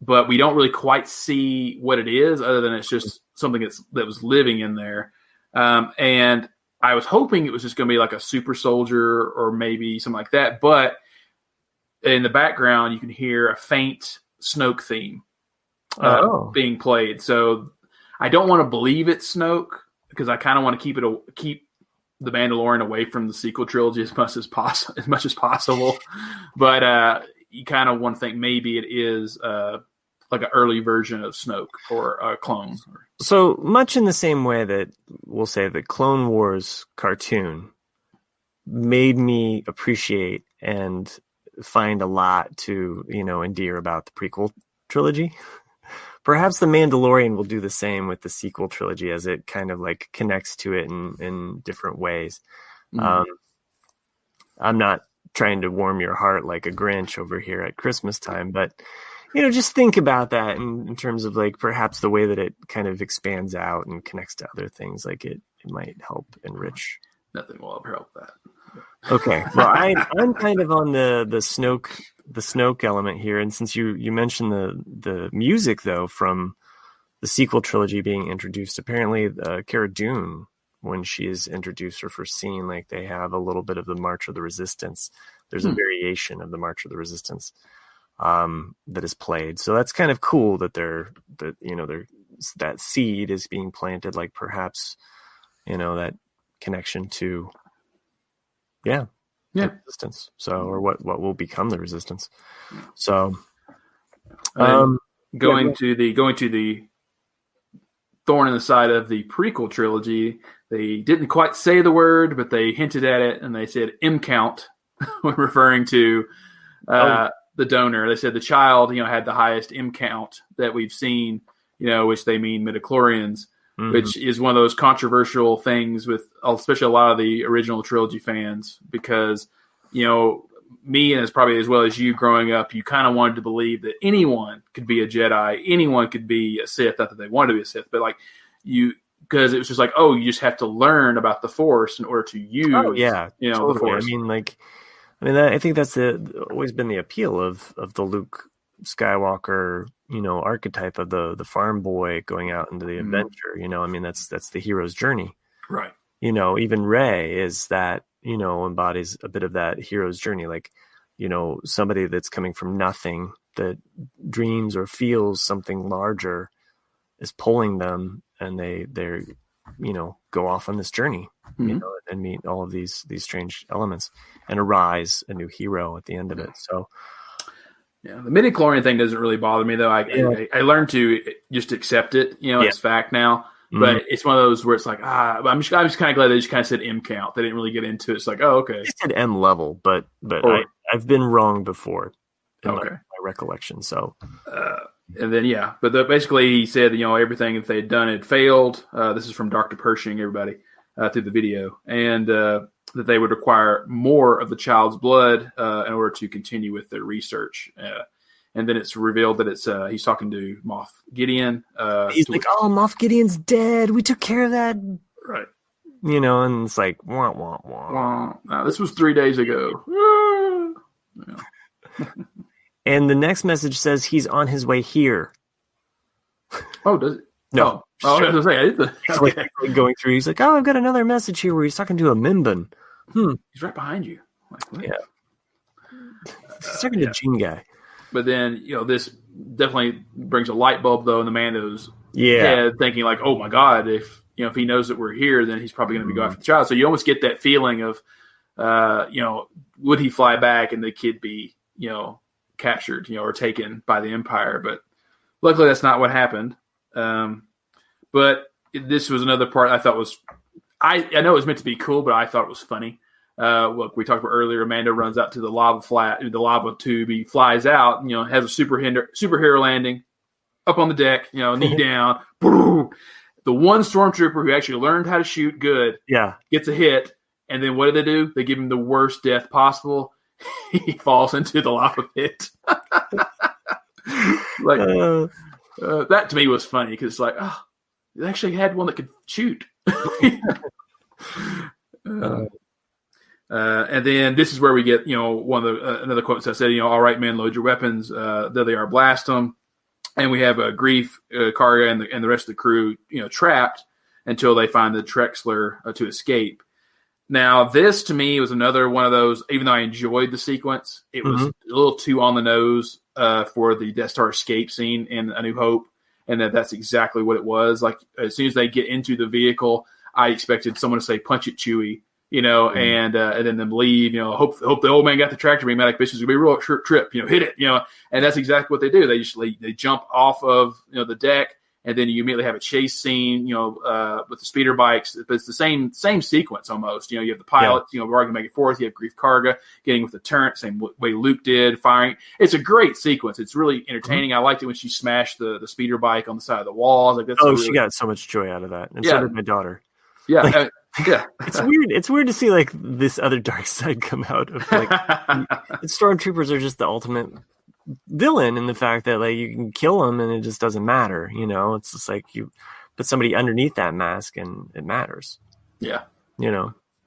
But we don't really quite see what it is, other than it's just something that was living in there. And I was hoping it was just going to be like a super soldier or maybe something like that. But in the background, you can hear a faint Snoke theme being played. So I don't want to believe it's Snoke because I kind of want to keep the Mandalorian away from the sequel trilogy as much as possible. But you kind of want to think maybe it is like an early version of Snoke or a clone. So much in the same way that we'll say the Clone Wars cartoon made me appreciate and find a lot to, endear about the prequel trilogy. Perhaps the Mandalorian will do the same with the sequel trilogy as it kind of like connects to it in different ways. I'm not trying to warm your heart like a Grinch over here at Christmas time, but just think about that in terms of like perhaps the way that it kind of expands out and connects to other things. Like it might help enrich. Nothing will ever help that. Okay, well, I'm kind of on the Snoke element here, and since you mentioned the music though from the sequel trilogy being introduced, apparently Cara Dune, when she is introduced her first scene, like they have a little bit of the March of the Resistance. There's a variation of the March of the Resistance that is played, so that's kind of cool that that seed is being planted, like perhaps that connection to. Yeah. The Resistance. So, or what will become the Resistance. So, going to the thorn in the side of the prequel trilogy, they didn't quite say the word, but they hinted at it, and they said M count when referring to the donor. They said the child, had the highest M count that we've seen, which they mean midichlorians. Mm-hmm. Which is one of those controversial things with especially a lot of the original trilogy fans, because, me and probably as well as you growing up, you kind of wanted to believe that anyone could be a Jedi, anyone could be a Sith, not that they wanted to be a Sith, but like because it was just like, you just have to learn about the Force in order to use, totally. The Force. I think that's always been the appeal of the Luke Skywalker, archetype of the farm boy going out into the adventure. That's the hero's journey, right? Even Rey is that, embodies a bit of that hero's journey, like, somebody that's coming from nothing, that dreams or feels something larger is pulling them, and they're go off on this journey, and meet all of these strange elements and arise a new hero at the end of it. So yeah, the midichlorian thing doesn't really bother me though. I learned to just accept it, it's fact now. But it's one of those where it's like, I'm just kind of glad they just kind of said M count. They didn't really get into it. It's like, okay, they said M level, but I've been wrong before in my recollection. So, and then but basically he said everything that they had done had failed. This is from Dr. Pershing, everybody, through the video, and that they would require more of the child's blood in order to continue with their research. And then it's revealed that it's he's talking to Moff Gideon. He's like, Moff Gideon's dead. We took care of that. Right. And it's like, wah, wah, wah. No, this was 3 days ago. And the next message says he's on his way here. Oh, does it? No. I was going to say, I didn't. Okay. Like going through, he's like, I've got another message here where he's talking to a Mimban. He's right behind you. Like, what? Yeah. He's talking to Gene guy. But then, this definitely brings a light bulb, though, in the Mando's head, thinking like, oh, my God, if he knows that we're here, then he's probably going to be going after the child. So you almost get that feeling of, would he fly back and the kid be, captured, or taken by the Empire? But luckily, that's not what happened. But this was another part I thought was, I know it was meant to be cool, but I thought it was funny. Look, we talked about earlier, Mando runs out to the lava tube. He flies out, has a superhero landing up on the deck, knee down. Boom. The one stormtrooper who actually learned how to shoot good gets a hit. And then what do? They give him the worst death possible. He falls into the lava pit. That to me was funny because it's like, they actually had one that could shoot. And then this is where we get, one of the another quote that said, all right, men, load your weapons. There they are, blast them. And we have Grief, Karga, and the rest of the crew, trapped until they find the Trexler to escape. Now, this to me was another one of those. Even though I enjoyed the sequence, it was a little too on the nose for the Death Star escape scene in A New Hope, and that's exactly what it was. Like as soon as they get into the vehicle, I expected someone to say "Punch it, Chewie," and then them leave. Hope the old man got the tractor beam. Like, this is gonna be a real short trip. Hit it. And that's exactly what they do. They jump off of the deck. And then you immediately have a chase scene, with the speeder bikes. But it's the same sequence almost. You have the pilot, we're going to make it forth. You have Grief Karga getting with the turret, same way Luke did, firing. It's a great sequence. It's really entertaining. I liked it when she smashed the speeder bike on the side of the wall. I was like, that's she got so much joy out of that. And so did my daughter. Yeah. Like, it's weird. It's weird to see like this other dark side come out of like stormtroopers are just the ultimate villain in the fact that like you can kill them and it just doesn't matter. It's just like you put somebody underneath that mask and it matters. Yeah.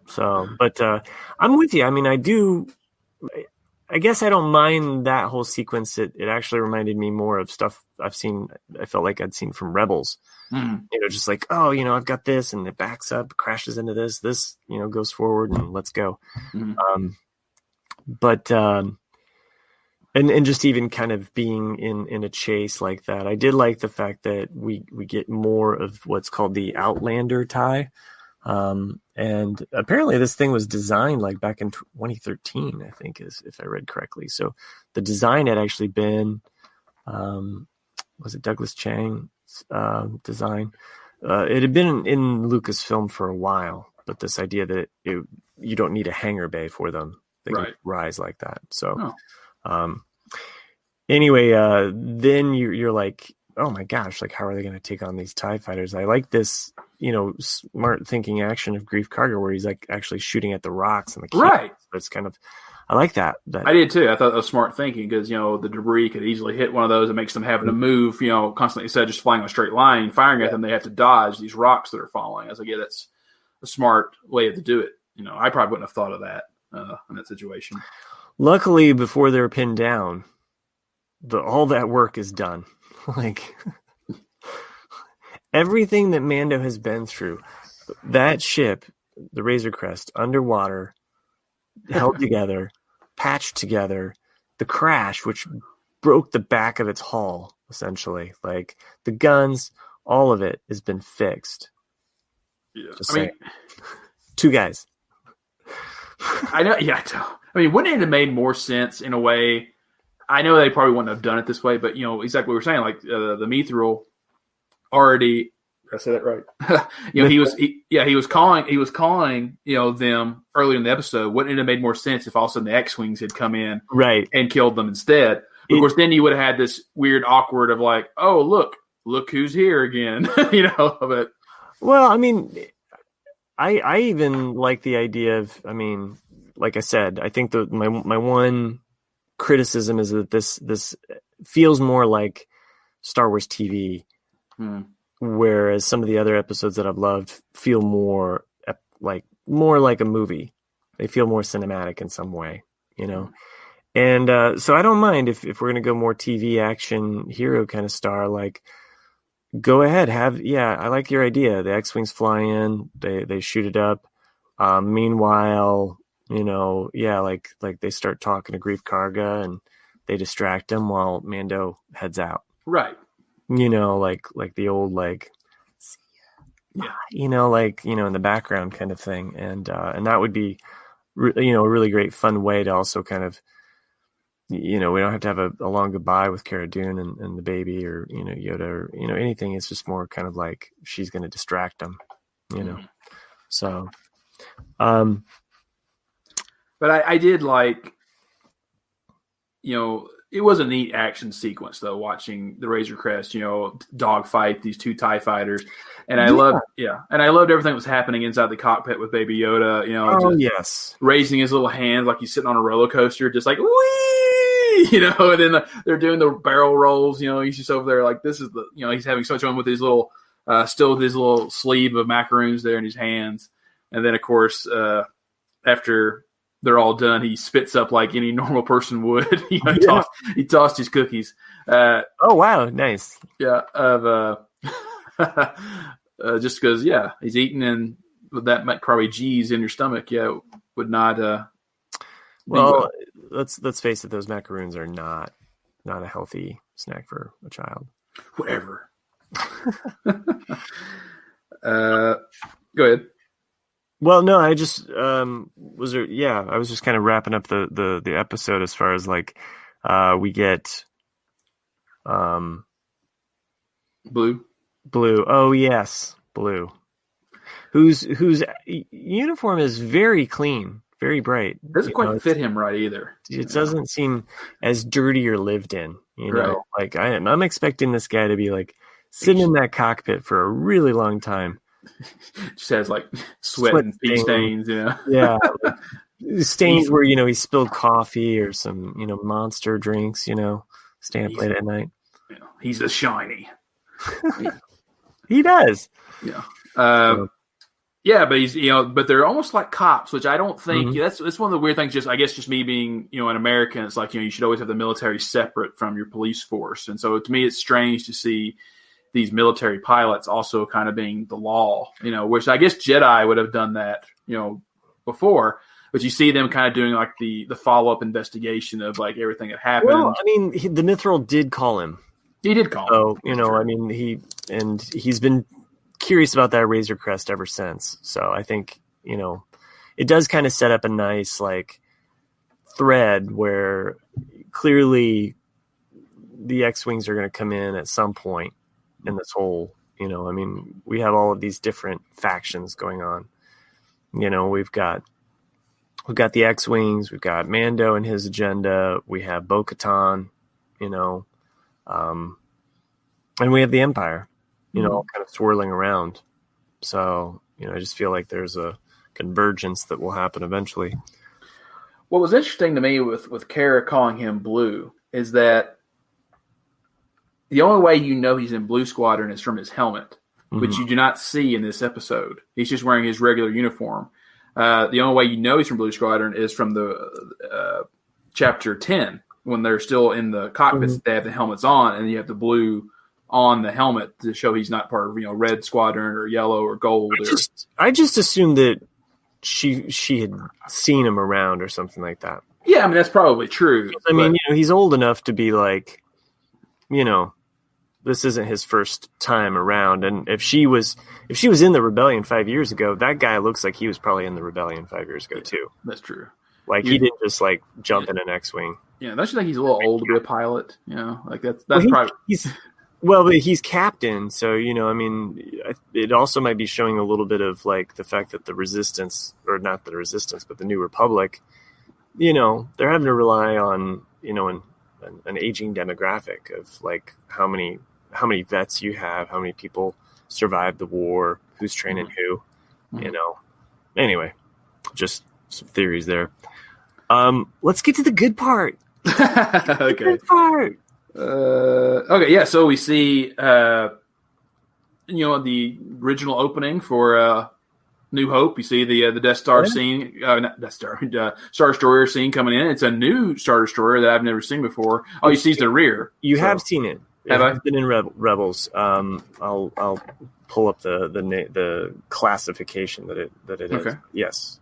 So, but I'm with you. I mean, I guess I don't mind that whole sequence. It actually reminded me more of stuff I felt like I'd seen from Rebels. Just like, I've got this and it backs up, crashes into this, goes forward and let's go. And just even kind of being in a chase like that, I did like the fact that we get more of what's called the Outlander tie. And apparently this thing was designed like back in 2013, I think, if I read correctly. So the design had actually been, was it Douglas Chang's design? It had been in Lucasfilm for a while, but this idea that you don't need a hangar bay for them. They can rise like that. So, anyway, then you're like, oh my gosh, like how are they going to take on these TIE fighters? I like this, smart thinking action of Grief Karga where he's like actually shooting at the rocks and the camp. Right. It's kind of, I like that. I did too. I thought that was smart thinking because, the debris could easily hit one of those. It makes them having to move, constantly instead of just flying on a straight line, firing at them, they have to dodge these rocks that are falling. I was like, yeah, that's a smart way to do it. I probably wouldn't have thought of that in that situation. Luckily, before they're pinned down, all that work is done. Like everything that Mando has been through, that ship, the Razor Crest, underwater, held together, patched together, the crash, which broke the back of its hull, essentially. Like the guns, all of it has been fixed. Yeah, just saying. Two guys. I know. Yeah, I mean, wouldn't it have made more sense in a way? I know they probably wouldn't have done it this way, but exactly what we're saying. Like the Mithril already. Did I say that right? He was calling them earlier in the episode. Wouldn't it have made more sense if all of a sudden the X-wings had come in and killed them instead? Of course, then you would have had this weird awkward of like, oh look who's here again, But well, I mean, I even like the idea of. I mean, like I said, I think my one criticism is that this feels more like Star Wars TV, whereas some of the other episodes that I've loved feel more like a movie. They feel more cinematic in some way, And so I don't mind if we're gonna go more TV action hero kind of star. Like, go ahead, I like your idea. The X-wings fly in, they shoot it up. Meanwhile, like they start talking to Grief Karga and they distract him while Mando heads out. Right. Like the old like, in the background kind of thing, and that would be, a really great fun way to also kind of, we don't have to have a long goodbye with Cara Dune and the baby or Yoda or anything. It's just more kind of like she's going to distract them, So, but I did like, it was a neat action sequence though, watching the Razor Crest, dogfight these two TIE fighters. And I loved everything that was happening inside the cockpit with Baby Yoda, yes, raising his little hands like he's sitting on a roller coaster, just like, whee! And then they're doing the barrel rolls, he's just over there like, this is he's having so much fun with his little, still with his little sleeve of macaroons there in his hands. And then of course, after they're all done, he spits up like any normal person would. He tossed his cookies. Oh wow, nice. Yeah, just because he's eating and that probably G's in your stomach, would not. Well, let's face it; those macaroons are not a healthy snack for a child. Whatever. Go ahead. Well, no, I just was there. Yeah, I was just kind of wrapping up the episode as far as like we get Blue. Oh yes, Blue. Whose uniform is very clean, very bright. Doesn't quite fit him right either. It doesn't seem as dirty or lived in. You know, right. Like I'm expecting this guy to be like sitting in that cockpit for a really long time. Just has like sweat and pee stains, Yeah, like stains where he spilled coffee or some monster drinks. Staying up late at night. He's a shiny. He does. Yeah. Yeah, but he's but they're almost like cops, which I don't think that's one of the weird things. Just me being an American, it's like you should always have the military separate from your police force, and so to me it's strange to see these military pilots also kind of being the law, which I guess Jedi would have done that, before, but you see them kind of doing like the follow up investigation of like everything that happened. Well, I mean, the Mithril did call him. He did call him. So I mean, he's been curious about that Razor Crest ever since. So I think, it does kind of set up a nice like thread where clearly the X-Wings are going to come in at some point in this whole, I mean, we have all of these different factions going on. We've got the X-Wings, we've got Mando and his agenda, we have Bo-Katan, and we have the Empire. All kind of swirling around. So, I just feel like there's a convergence that will happen eventually. What was interesting to me with Kara calling him Blue is that the only way he's in Blue Squadron is from his helmet, which you do not see in this episode. He's just wearing his regular uniform. The only way he's from Blue Squadron is from the Chapter 10, when they're still in the cockpits, they have the helmets on, and you have the blue on the helmet to show he's not part of Red Squadron or Yellow or Gold. I just assumed that she had seen him around or something like that. Yeah, I mean that's probably true. I mean, he's old enough to be like, this isn't his first time around. And if she was in the rebellion 5 years ago, that guy looks like he was probably in the rebellion 5 years ago too. That's true. Like he didn't just like jump in an X-Wing. Yeah, don't you think he's a little old to be a pilot? Like that's probably. But he's captain, so I mean, it also might be showing a little bit of like the fact that the Resistance, or not the Resistance, but the New Republic, they're having to rely on an aging demographic of like how many vets you have, how many people survived the war, who's training who, Anyway, just some theories there. Let's get to the good part. Okay. Good part. Okay, yeah. So we see, the original opening for New Hope. You see the Death Star scene, not Death Star, Star Destroyer scene coming in. It's a new Star Destroyer that I've never seen before. Oh, you see the rear. You have seen it. Have I? It's been in Rebels. I'll pull up the classification that it is. Okay. Yes.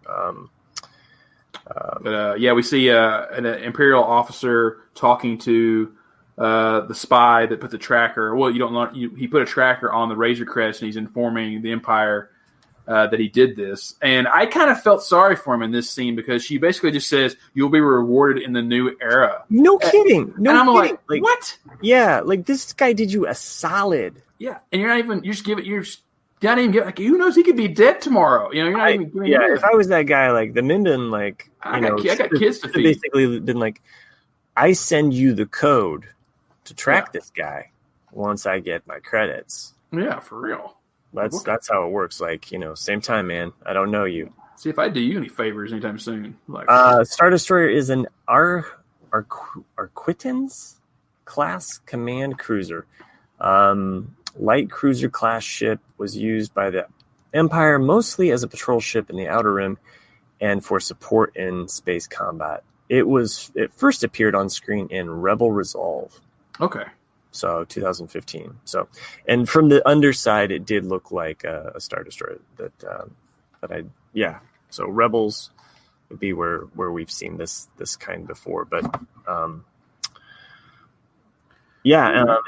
We see an Imperial officer talking to the spy that put the tracker. Well, you don't know. He put a tracker on the Razor Crest, and he's informing the Empire that he did this. And I kind of felt sorry for him in this scene because she basically just says, "You'll be rewarded in the new era." No kidding. No and I'm kidding. like, what? Yeah, like this guy did you a solid. Yeah, and you're not even. You just give it. You're not even get like. Who knows? He could be dead tomorrow. You're not even. Giving if I was that guy, like the Minden, like I got kids to feed. Basically, been like, I send you the code to track this guy once I get my credits. Yeah, for real. That's how it works. Like, same time, man. I don't know you. See if I do you any favors anytime soon. Like, Star Destroyer is an Arquitens class command cruiser. Light cruiser class ship was used by the Empire mostly as a patrol ship in the Outer Rim and for support in space combat. It first appeared on screen in Rebel Resolve. Okay. So 2015. So, and from the underside, it did look like a Star Destroyer that So Rebels would be where we've seen this kind before, but and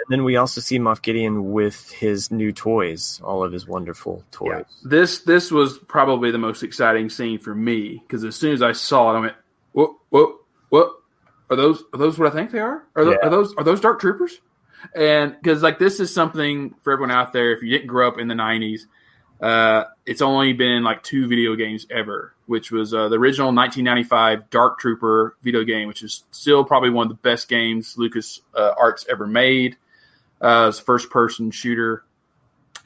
then we also see Moff Gideon with his new toys, all of his wonderful toys. Yeah. This was probably the most exciting scene for me, because as soon as I saw it, I went, what? Are those what I think they are? Are those Dark Troopers? And because like this is something for everyone out there, if you didn't grow up in the 90s, it's only been in like 2 video games ever, which was the original 1995 Dark Trooper video game, which is still probably one of the best games Lucas Arts ever made. It's a first-person shooter.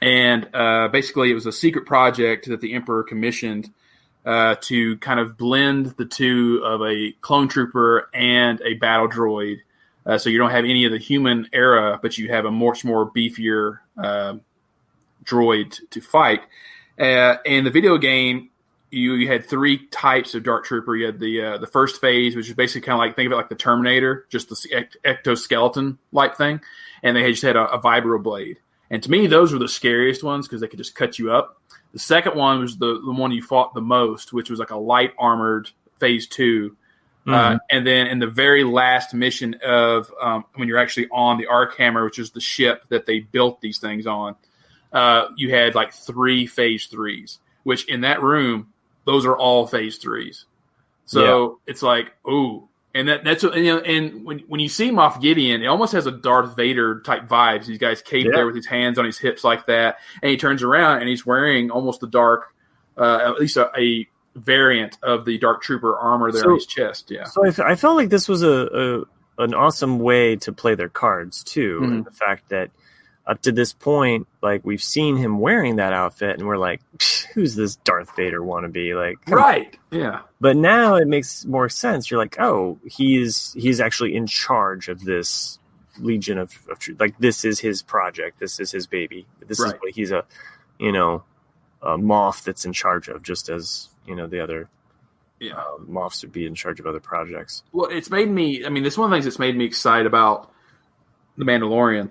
And basically it was a secret project that the Emperor commissioned to kind of blend the two of a clone trooper and a battle droid. So you don't have any of the human era, but you have a much more beefier droid to fight. In the video game, you had 3 types of Dark Trooper. You had the first phase, which is basically kind of like, think of it like the Terminator, just the ectoskeleton-like thing. And they just had a vibro blade. And to me, those were the scariest ones because they could just cut you up. The second one was the one you fought the most, which was like a light armored phase 2. Mm-hmm. And then in the very last mission of when you're actually on the Arc Hammer, which is the ship that they built these things on, you had like 3 phase 3s, which in that room, those are all phase 3s. So it's like, ooh. And that's and when you see Moff Gideon, it almost has a Darth Vader type vibes. These guys caved there with his hands on his hips like that, and he turns around and he's wearing almost the dark, at least a variant of the Dark Trooper armor there on his chest. Yeah. So I felt like this was an awesome way to play their cards too. Mm-hmm. And the fact that up to this point, like we've seen him wearing that outfit, and we're like, "Who's this Darth Vader wannabe?" Like, right? Yeah. But now it makes more sense. You're like, "Oh, he's actually in charge of this Legion of Truth. Like, this is his project. This is his baby. This is what he's a Moff that's in charge of, just as the other Moffs would be in charge of other projects." Well, it's made me. I mean, this is one of the things that's made me excited about The Mandalorian.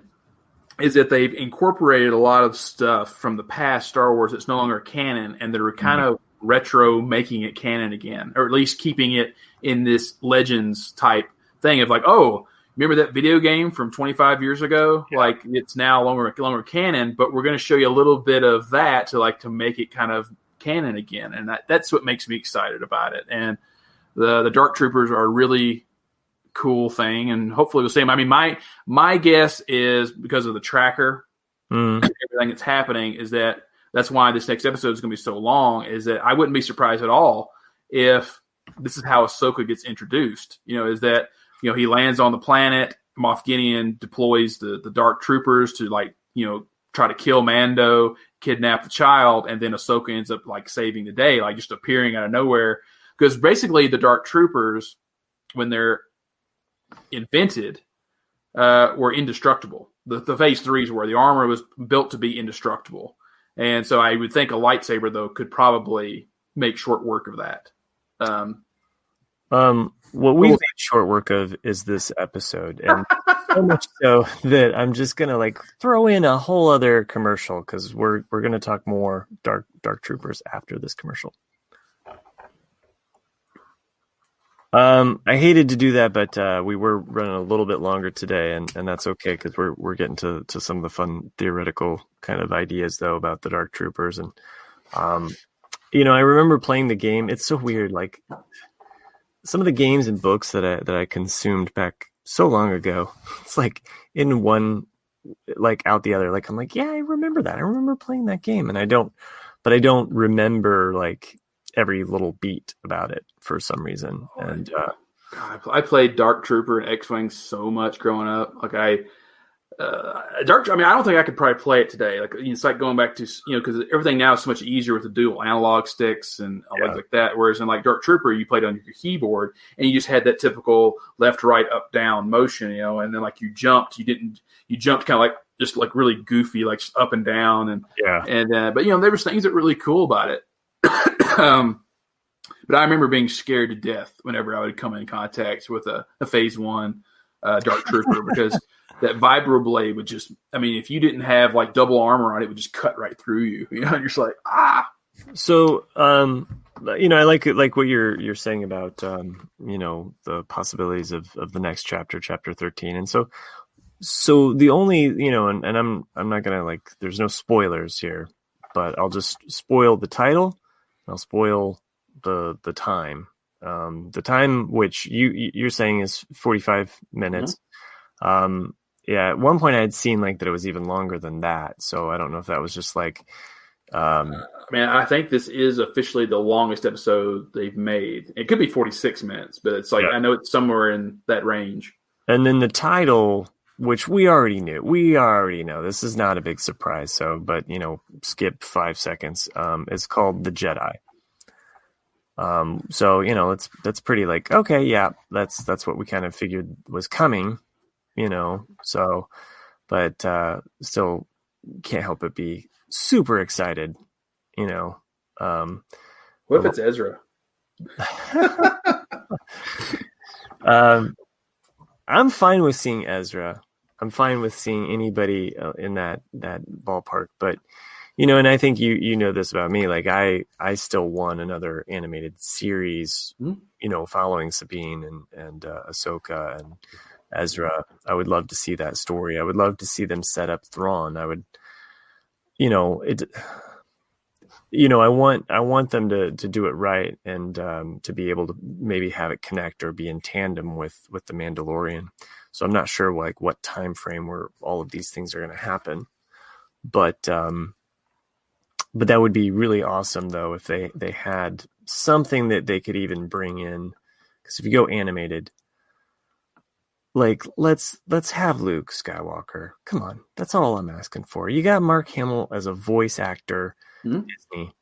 Is that they've incorporated a lot of stuff from the past Star Wars that's no longer canon, and they're kind of retro making it canon again, or at least keeping it in this Legends type thing of like, oh, remember that video game from 25 years ago? Yeah. Like it's now longer canon, but we're going to show you a little bit of that to make it kind of canon again, and that's what makes me excited about it. And the Dark Troopers are really cool thing, and hopefully we'll see him. I mean, my guess is because of the tracker, everything that's happening, is that's why this next episode is going to be so long. Is that I wouldn't be surprised at all if this is how Ahsoka gets introduced. Is that he lands on the planet, Moff Gideon deploys the Dark Troopers to try to kill Mando, kidnap the child, and then Ahsoka ends up saving the day, just appearing out of nowhere. Because basically the Dark Troopers, when they're invented, were indestructible. The phase 3s were. The armor was built to be indestructible. And so I would think a lightsaber, though, could probably make short work of that. What we made short work of is this episode. And so much so that I'm just going to throw in a whole other commercial, because we're going to talk more Dark Troopers after this commercial. I hated to do that, but we were running a little bit longer today, and that's okay, because we're getting to some of the fun theoretical kind of ideas though about the Dark Troopers. And I remember playing the game. It's so weird, some of the games and books that I consumed back so long ago. It's in one out the other. I'm like, yeah, I remember that. I remember playing that game, and I don't remember every little beat about it for some reason. And God, I played Dark Trooper and X-Wing so much growing up. I don't think I could probably play it today. It's like going back to, because everything now is so much easier with the dual analog sticks and things like that. Whereas in Dark Trooper, you played on your keyboard and you just had that typical left, right, up, down motion, and then you jumped, you jumped kind of just really goofy, just up and down. And, but there was things that were really cool about it. But I remember being scared to death whenever I would come in contact with a phase 1 Dark Trooper, because that vibro blade would just, if you didn't have double armor on it, would just cut right through you. You're just like, ah. So, I like what you're saying about, the possibilities of the next chapter, chapter 13. And so the only, and I'm not going to there's no spoilers here, but I'll just spoil the title. I'll spoil the time. The time which you're saying is 45 minutes. Mm-hmm. Yeah, at one point I had seen that it was even longer than that. So I don't know if that was just I think this is officially the longest episode they've made. It could be 46 minutes, but it's I know it's somewhere in that range. And then the title, which we already knew. We already know. This is not a big surprise. So, but skip 5 seconds. It's called The Jedi. So that's pretty okay, yeah, that's what we kind of figured was coming, So, but still can't help but be super excited, What if it's Ezra? I'm fine with seeing Ezra. I'm fine with seeing anybody in that ballpark, but and I think you know this about me. I still want another animated series, following Sabine and Ahsoka and Ezra. I would love to see that story. I would love to see them set up Thrawn. I would, I want them to do it right and to be able to maybe have it connect or be in tandem with the Mandalorian. So I'm not sure what time frame where all of these things are going to happen, but that would be really awesome though if they had something that they could even bring in, because if you go animated, let's have Luke Skywalker. Come on, that's all I'm asking for. You got Mark Hamill as a voice actor. Disney.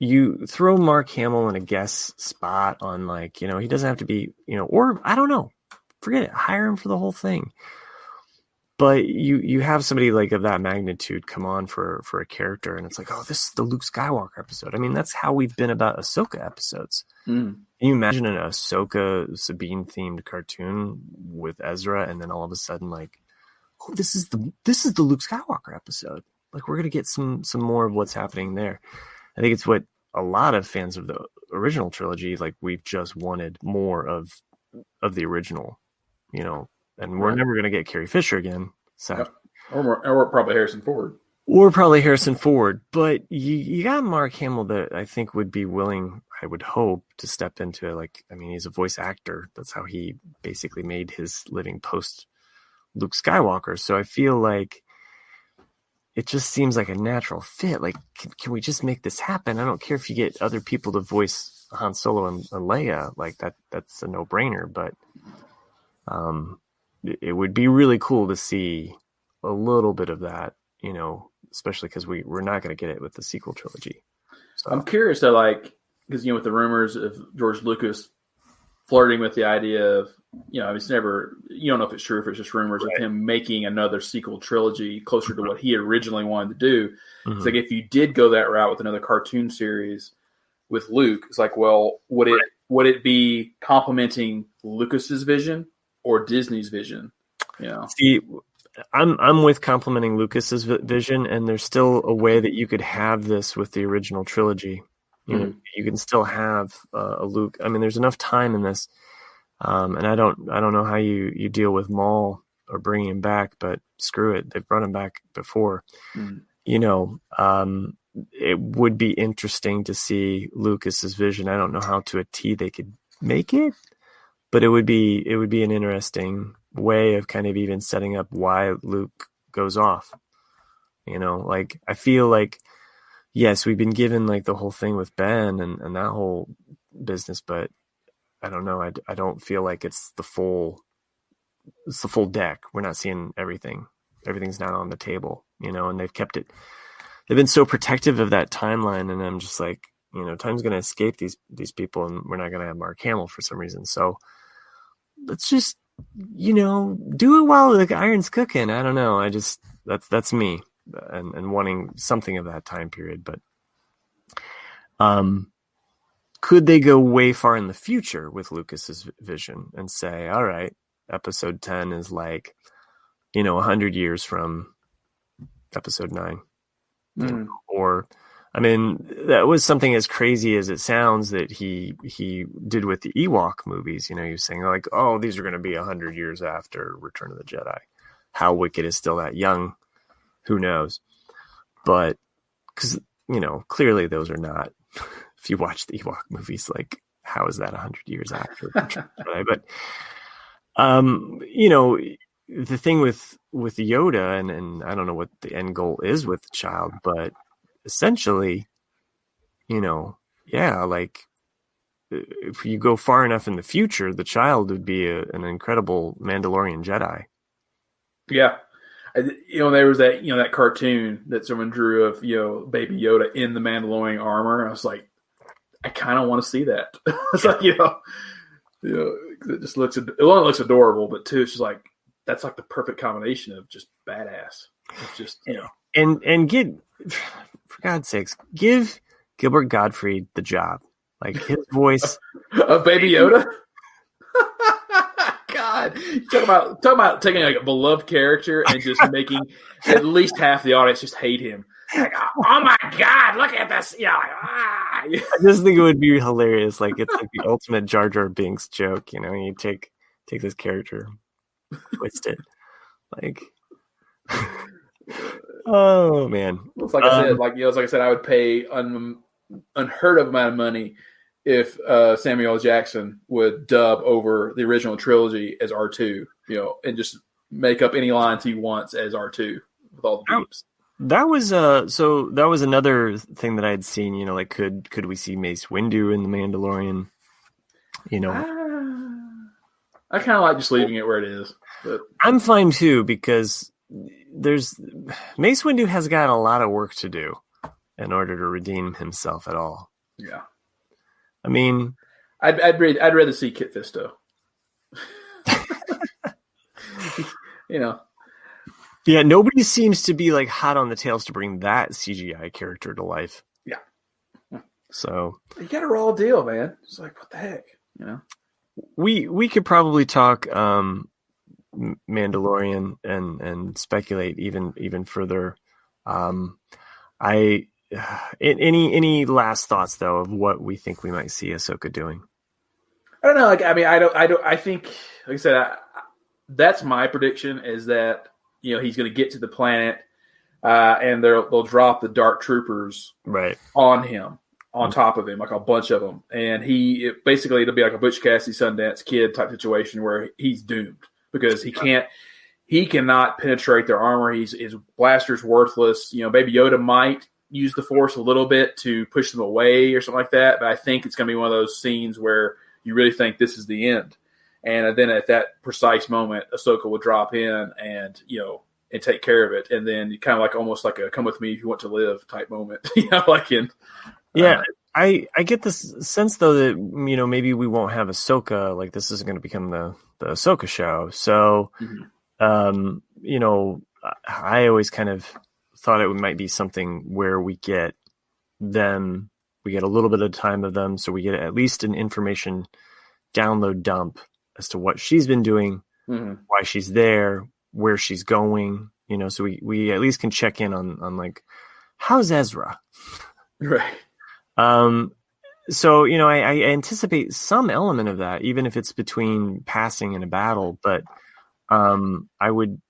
You throw Mark Hamill in a guest spot on he doesn't have to be, or I don't know, forget it, hire him for the whole thing. But you have somebody of that magnitude come on for a character, and it's oh, this is the Luke Skywalker episode. I mean, that's how we've been about Ahsoka episodes. Can you imagine an Ahsoka Sabine themed cartoon with Ezra, and then all of a sudden oh, this is the Luke Skywalker episode. We're gonna get some more of what's happening there. I think it's what a lot of fans of the original trilogy we've just wanted more of the original, and we're never going to get Carrie Fisher again. So. Yep. Or probably Harrison Ford. But you got Mark Hamill that I think would be willing, I would hope, to step into he's a voice actor. That's how he basically made his living post Luke Skywalker. So I feel it just seems like a natural fit. Can we just make this happen? I don't care if you get other people to voice Han Solo and Leia. That's a no-brainer, but it would be really cool to see a little bit of that, especially because we're not going to get it with the sequel trilogy. So. I'm curious though, because with the rumors of George Lucas flirting with the idea of, it's never, you don't know if it's true, if it's just rumors of him making another sequel trilogy closer to what he originally wanted to do. It's if you did go that route with another cartoon series with Luke, it's well, would it be complementing Lucas's vision or Disney's vision? See, I'm with complimenting Lucas's vision, and there's still a way that you could have this with the original trilogy. You can still have a Luke. I mean, there's enough time in this, and I don't know how you deal with Maul or bringing him back, but screw it, they've brought him back before. It would be interesting to see Lucas's vision. I don't know how to a T they could make it, but it would be an interesting way of kind of even setting up why Luke goes off. I feel yes, we've been given the whole thing with Ben and that whole business, but I don't know. I don't feel it's the full deck. We're not seeing everything. Everything's not on the table, and they've kept it. They've been so protective of that timeline, and I'm just time's going to escape these people, and we're not going to have Mark Hamill for some reason. So let's just, do it while the iron's cooking. I don't know. That's me, and wanting something of that time period. But could they go way far in the future with Lucas's vision and say, all right, episode 10 is 100 years from episode 9, or I mean, that was something as crazy as it sounds that he did with the Ewok movies. You know, he was saying like, "Oh, these are going to be 100 years after Return of the Jedi." How Wicket is still that young, who knows? But because clearly those are not. If you watch the Ewok movies, like, how is that 100 years after Return of the Jedi? But the thing with Yoda, and I don't know what the end goal is with the child, but essentially, like if you go far enough in the future, the child would be an incredible Mandalorian Jedi. Yeah. There was that cartoon that someone drew of, Baby Yoda in the Mandalorian armor. I was like, I kind of want to see that. It's like, it just looks adorable, but two, it's just like, that's like the perfect combination of just badass. It's just, and get, for God's sakes, give Gilbert Gottfried the job. Like his voice of Baby Yoda. God, talk about taking like a beloved character and just making at least half the audience just hate him. Like, oh my God, look at this! I just think it would be hilarious. Like it's like the ultimate Jar Jar Binks joke. You take this character, twist it, like. Oh man! It's like I said, it's like I said, I would pay unheard of amount of money if Samuel L. Jackson would dub over the original trilogy as R2, and just make up any lines he wants as R2 with all the beeps. That was that was another thing that I had seen. Like could we see Mace Windu in the Mandalorian? I kind of like just leaving it where it is. But I'm fine too, because Mace Windu has got a lot of work to do in order to redeem himself at all. Yeah. I mean, I'd rather see Kit Fisto. Yeah, nobody seems to be like hot on the tails to bring that CGI character to life. Yeah. So you got a raw deal, man. It's like, what the heck, We could probably talk Mandalorian and speculate even further. Any last thoughts though of what we think we might see Ahsoka doing? I don't know. I think, like I said, that's my prediction is that, he's going to get to the planet and they'll drop the Dark Troopers on him, on top of him, like a bunch of them. And it'll be like a Butch Cassidy Sundance Kid type situation where he's doomed because he cannot penetrate their armor. His blaster's worthless. Baby Yoda might use the Force a little bit to push them away or something like that. But I think it's going to be one of those scenes where you really think this is the end. And then at that precise moment, Ahsoka will drop in and, and take care of it. And then kind of like almost like a come with me if you want to live type moment, I get this sense though that, maybe we won't have Ahsoka, like this isn't going to become the Ahsoka show. So, I always kind of thought it might be something where we get a little bit of time of them. So we get at least an information download dump as to what she's been doing, why she's there, where she's going, so we at least can check in on like, how's Ezra? Right. So, I anticipate some element of that, even if it's between passing and a battle, but, I would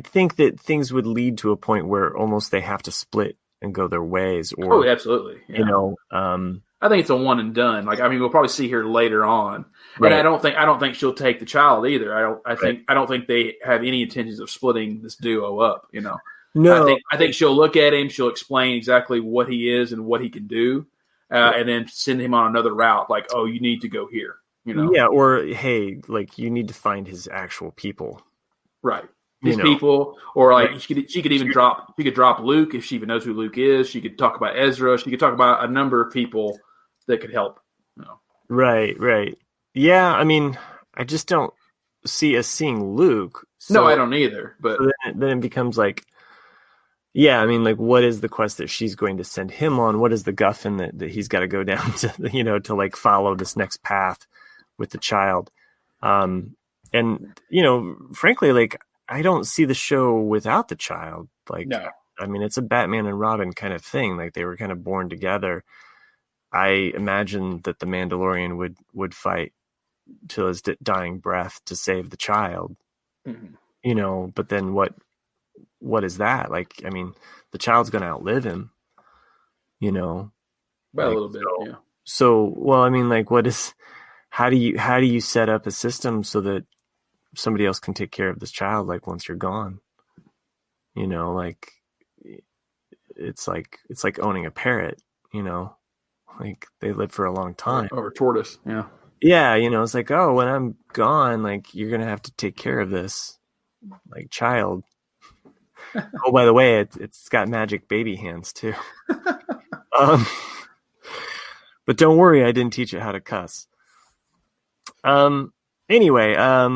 think that things would lead to a point where almost they have to split and go their ways or, absolutely. Yeah. I think it's a one and done. We'll probably see her later on. Right. And I don't think she'll take the child either. I don't think they have any intentions of splitting this duo up, No. I think she'll look at him, she'll explain exactly what he is and what he can do, and then send him on another route like, "Oh, you need to go here." Yeah, or hey, like you need to find his actual people. Right. These people, or like she could even drop Luke if she even knows who Luke is. She could talk about Ezra. She could talk about a number of people that could help. Right. Yeah, I just don't see us seeing Luke. So, no, I don't either. But so then it becomes like, like what is the quest that she's going to send him on? What is the guffin that he's got to go down to, to like follow this next path with the child? And frankly, like I don't see the show without the child. Like, no. I mean, it's a Batman and Robin kind of thing. Like they were kind of born together. I imagine that the Mandalorian would fight till his dying breath to save the child, but then what is that? Like, I mean, the child's going to outlive him, By a little bit. Yeah. So, well, I mean, like how do you set up a system so that somebody else can take care of this child? Like once you're gone, like it's like owning a parrot, like they live for a long time. Or a tortoise. Yeah. Yeah. It's like, oh, when I'm gone, like you're going to have to take care of this like child. Oh, by the way, it's got magic baby hands too. But don't worry, I didn't teach it how to cuss. Anyway, I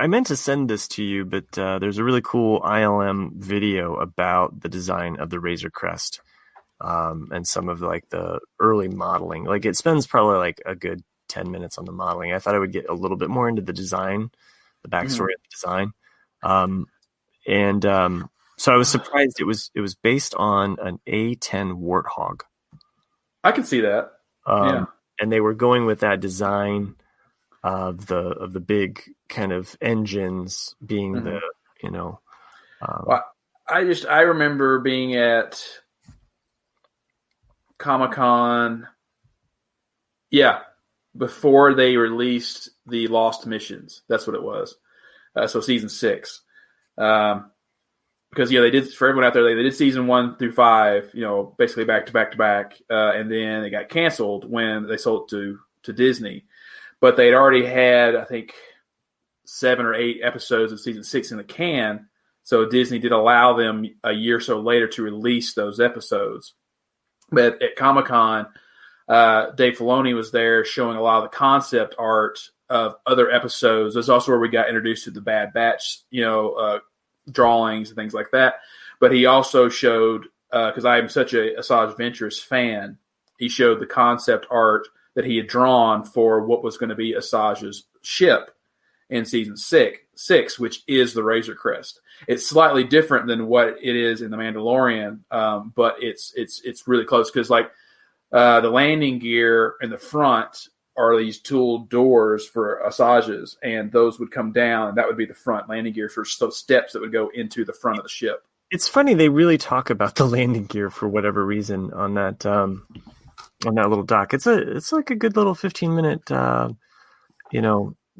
meant to send this to you, but there's a really cool ILM video about the design of the Razor Crest, and some of like the early modeling. Like it spends probably like a good 10 minutes on the modeling. I thought I would get a little bit more into the design, the backstory of the design. So I was surprised it was based on an A10 Warthog. I can see that. And they were going with that design of the big kind of engines being the, well, I remember being at Comic-Con. Yeah. Before they released the Lost Missions. That's what it was. So season 6. Because they did, for everyone out there, they did season 1 through 5, basically back to back to back, and then it got canceled when they sold it to Disney. But they'd already had, I think, 7 or 8 episodes of season 6 in the can, so Disney did allow them a year or so later to release those episodes. But at Comic-Con, Dave Filoni was there showing a lot of the concept art of other episodes. That's also where we got introduced to the Bad Batch, drawings and things like that. But he also showed, because I am such a Asajj Ventress fan, he showed the concept art that he had drawn for what was going to be Asajj's ship in season 6, which is the Razor Crest. It's slightly different than what it is in The Mandalorian, but it's really close because the landing gear in the front are these tooled doors for Asajj's, and those would come down, and that would be the front landing gear for steps that would go into the front of the ship. It's funny, they really talk about the landing gear for whatever reason on that little doc. It's like a good little 15-minute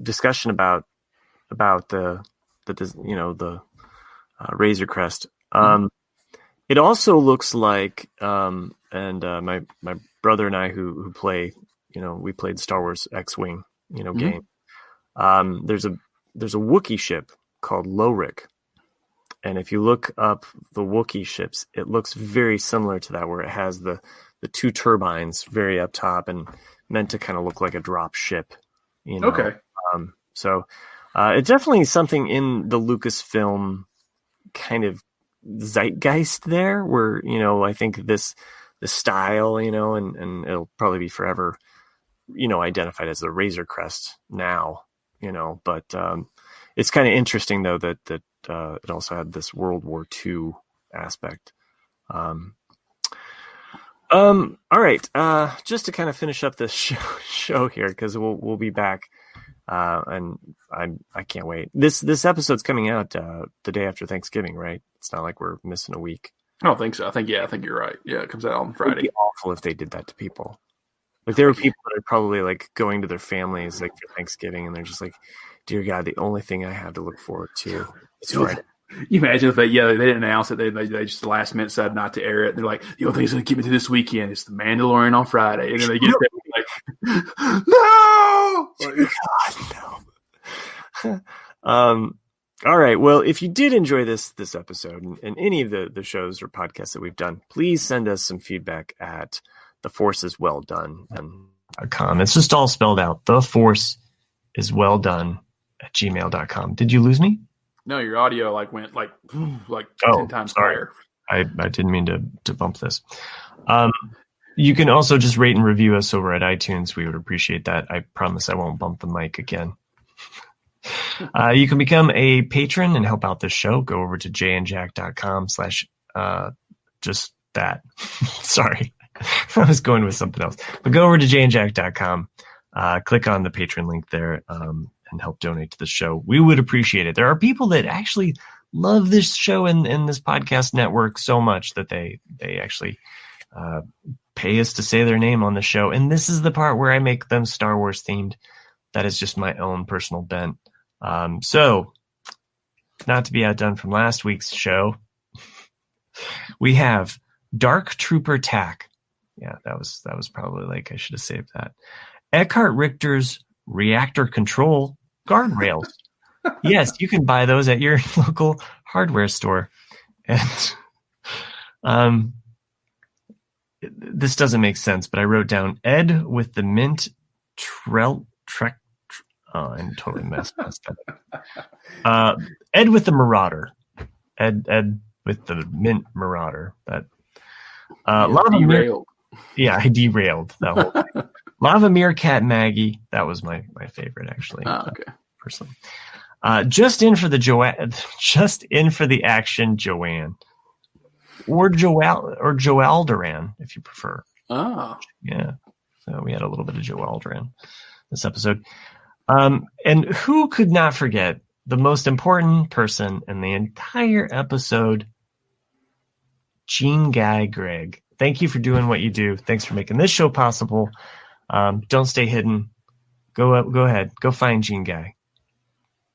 discussion about the Razor Crest. It also looks like my brother and I who play, we played Star Wars X-Wing, game. There's a Wookiee ship called Lorik. And if you look up the Wookiee ships, it looks very similar to that, where it has the 2 turbines very up top and meant to kind of look like a drop ship. Okay. So it's definitely something in the Lucasfilm kind of zeitgeist there, where, I think the style, and it'll probably be forever, identified as the Razor Crest now, but it's kind of interesting though that it also had this World War II aspect. All right. Just to kind of finish up this show here, because we'll be back, and I can't wait. This episode's coming out the day after Thanksgiving, right? It's not like we're missing a week. I don't think so. I think you're right. Yeah, it comes out on Friday. It'd be awful if they did that to people. Like there were people that are probably like going to their families like for Thanksgiving, and they're just like, "Dear God, the only thing I have to look forward to is Friday." You imagine if they didn't announce it, they just last minute decided not to air it. They're like, the only thing that's going to keep me to this weekend is The Mandalorian on Friday, and then they get like, no, God, no. All right. Well, if you did enjoy this episode and any of the shows or podcasts that we've done, please send us some feedback at theforceiswelldone.com. It's just all spelled out. theforceiswelldone@gmail.com. Did you lose me? No, your audio went 10 times higher. I didn't mean to bump this. You can also just rate and review us over at iTunes. We would appreciate that. I promise I won't bump the mic again. You can become a patron and help out this show. Go over to jandjack.com/ just that. Sorry. I was going with something else. But go over to jayandjack.com, click on the Patreon link there, and help donate to the show. We would appreciate it. There are people that actually love this show and this podcast network so much that they actually pay us to say their name on the show. And this is the part where I make them Star Wars themed. That is just my own personal bent. So, not to be outdone from last week's show, we have Dark Trooper Tack. Yeah, that was probably like I should have saved that. Eckhart Richter's Reactor Control guardrails. Yes, you can buy those at your local hardware store. And this doesn't make sense, but I wrote down Ed with the mint trek. Oh, I totally messed up. Ed with the Marauder. Ed with the mint Marauder. That Lava derailed. Yeah, I derailed that whole thing. Lava Meerkat Maggie. That was my favorite, actually. Oh, okay. Personally. Just in for the action, Joanne. Or Joel Duran, if you prefer. Oh. Yeah. So we had a little bit of Joel Duran this episode. And who could not forget the most important person in the entire episode, Gene Guy Greg. Thank you for doing what you do. Thanks for making this show possible. Don't stay hidden. Go ahead. Go find Gene Guy.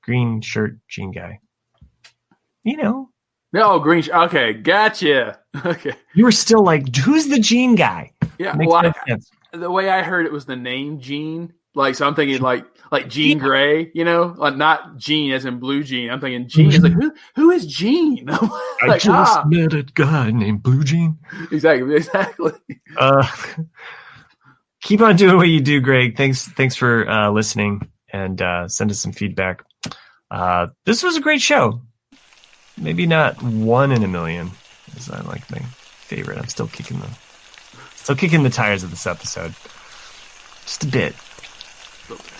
Green shirt, Gene Guy. You know. No, green. Okay, gotcha. Okay. You were still like, who's the Gene Guy? Yeah. Makes no sense. The way I heard it was the name Gene. Like, so I'm thinking like Jean Grey, you know, like not Gene as in blue Jean. I'm thinking Gene is like, who is Gene? I just met a guy named Blue Jean. Exactly. Keep on doing what you do, Greg. Thanks for listening, and send us some feedback. This was a great show. Maybe not 1 in a million, is like my favorite. I'm still kicking the tires of this episode. Just a bit. Okay.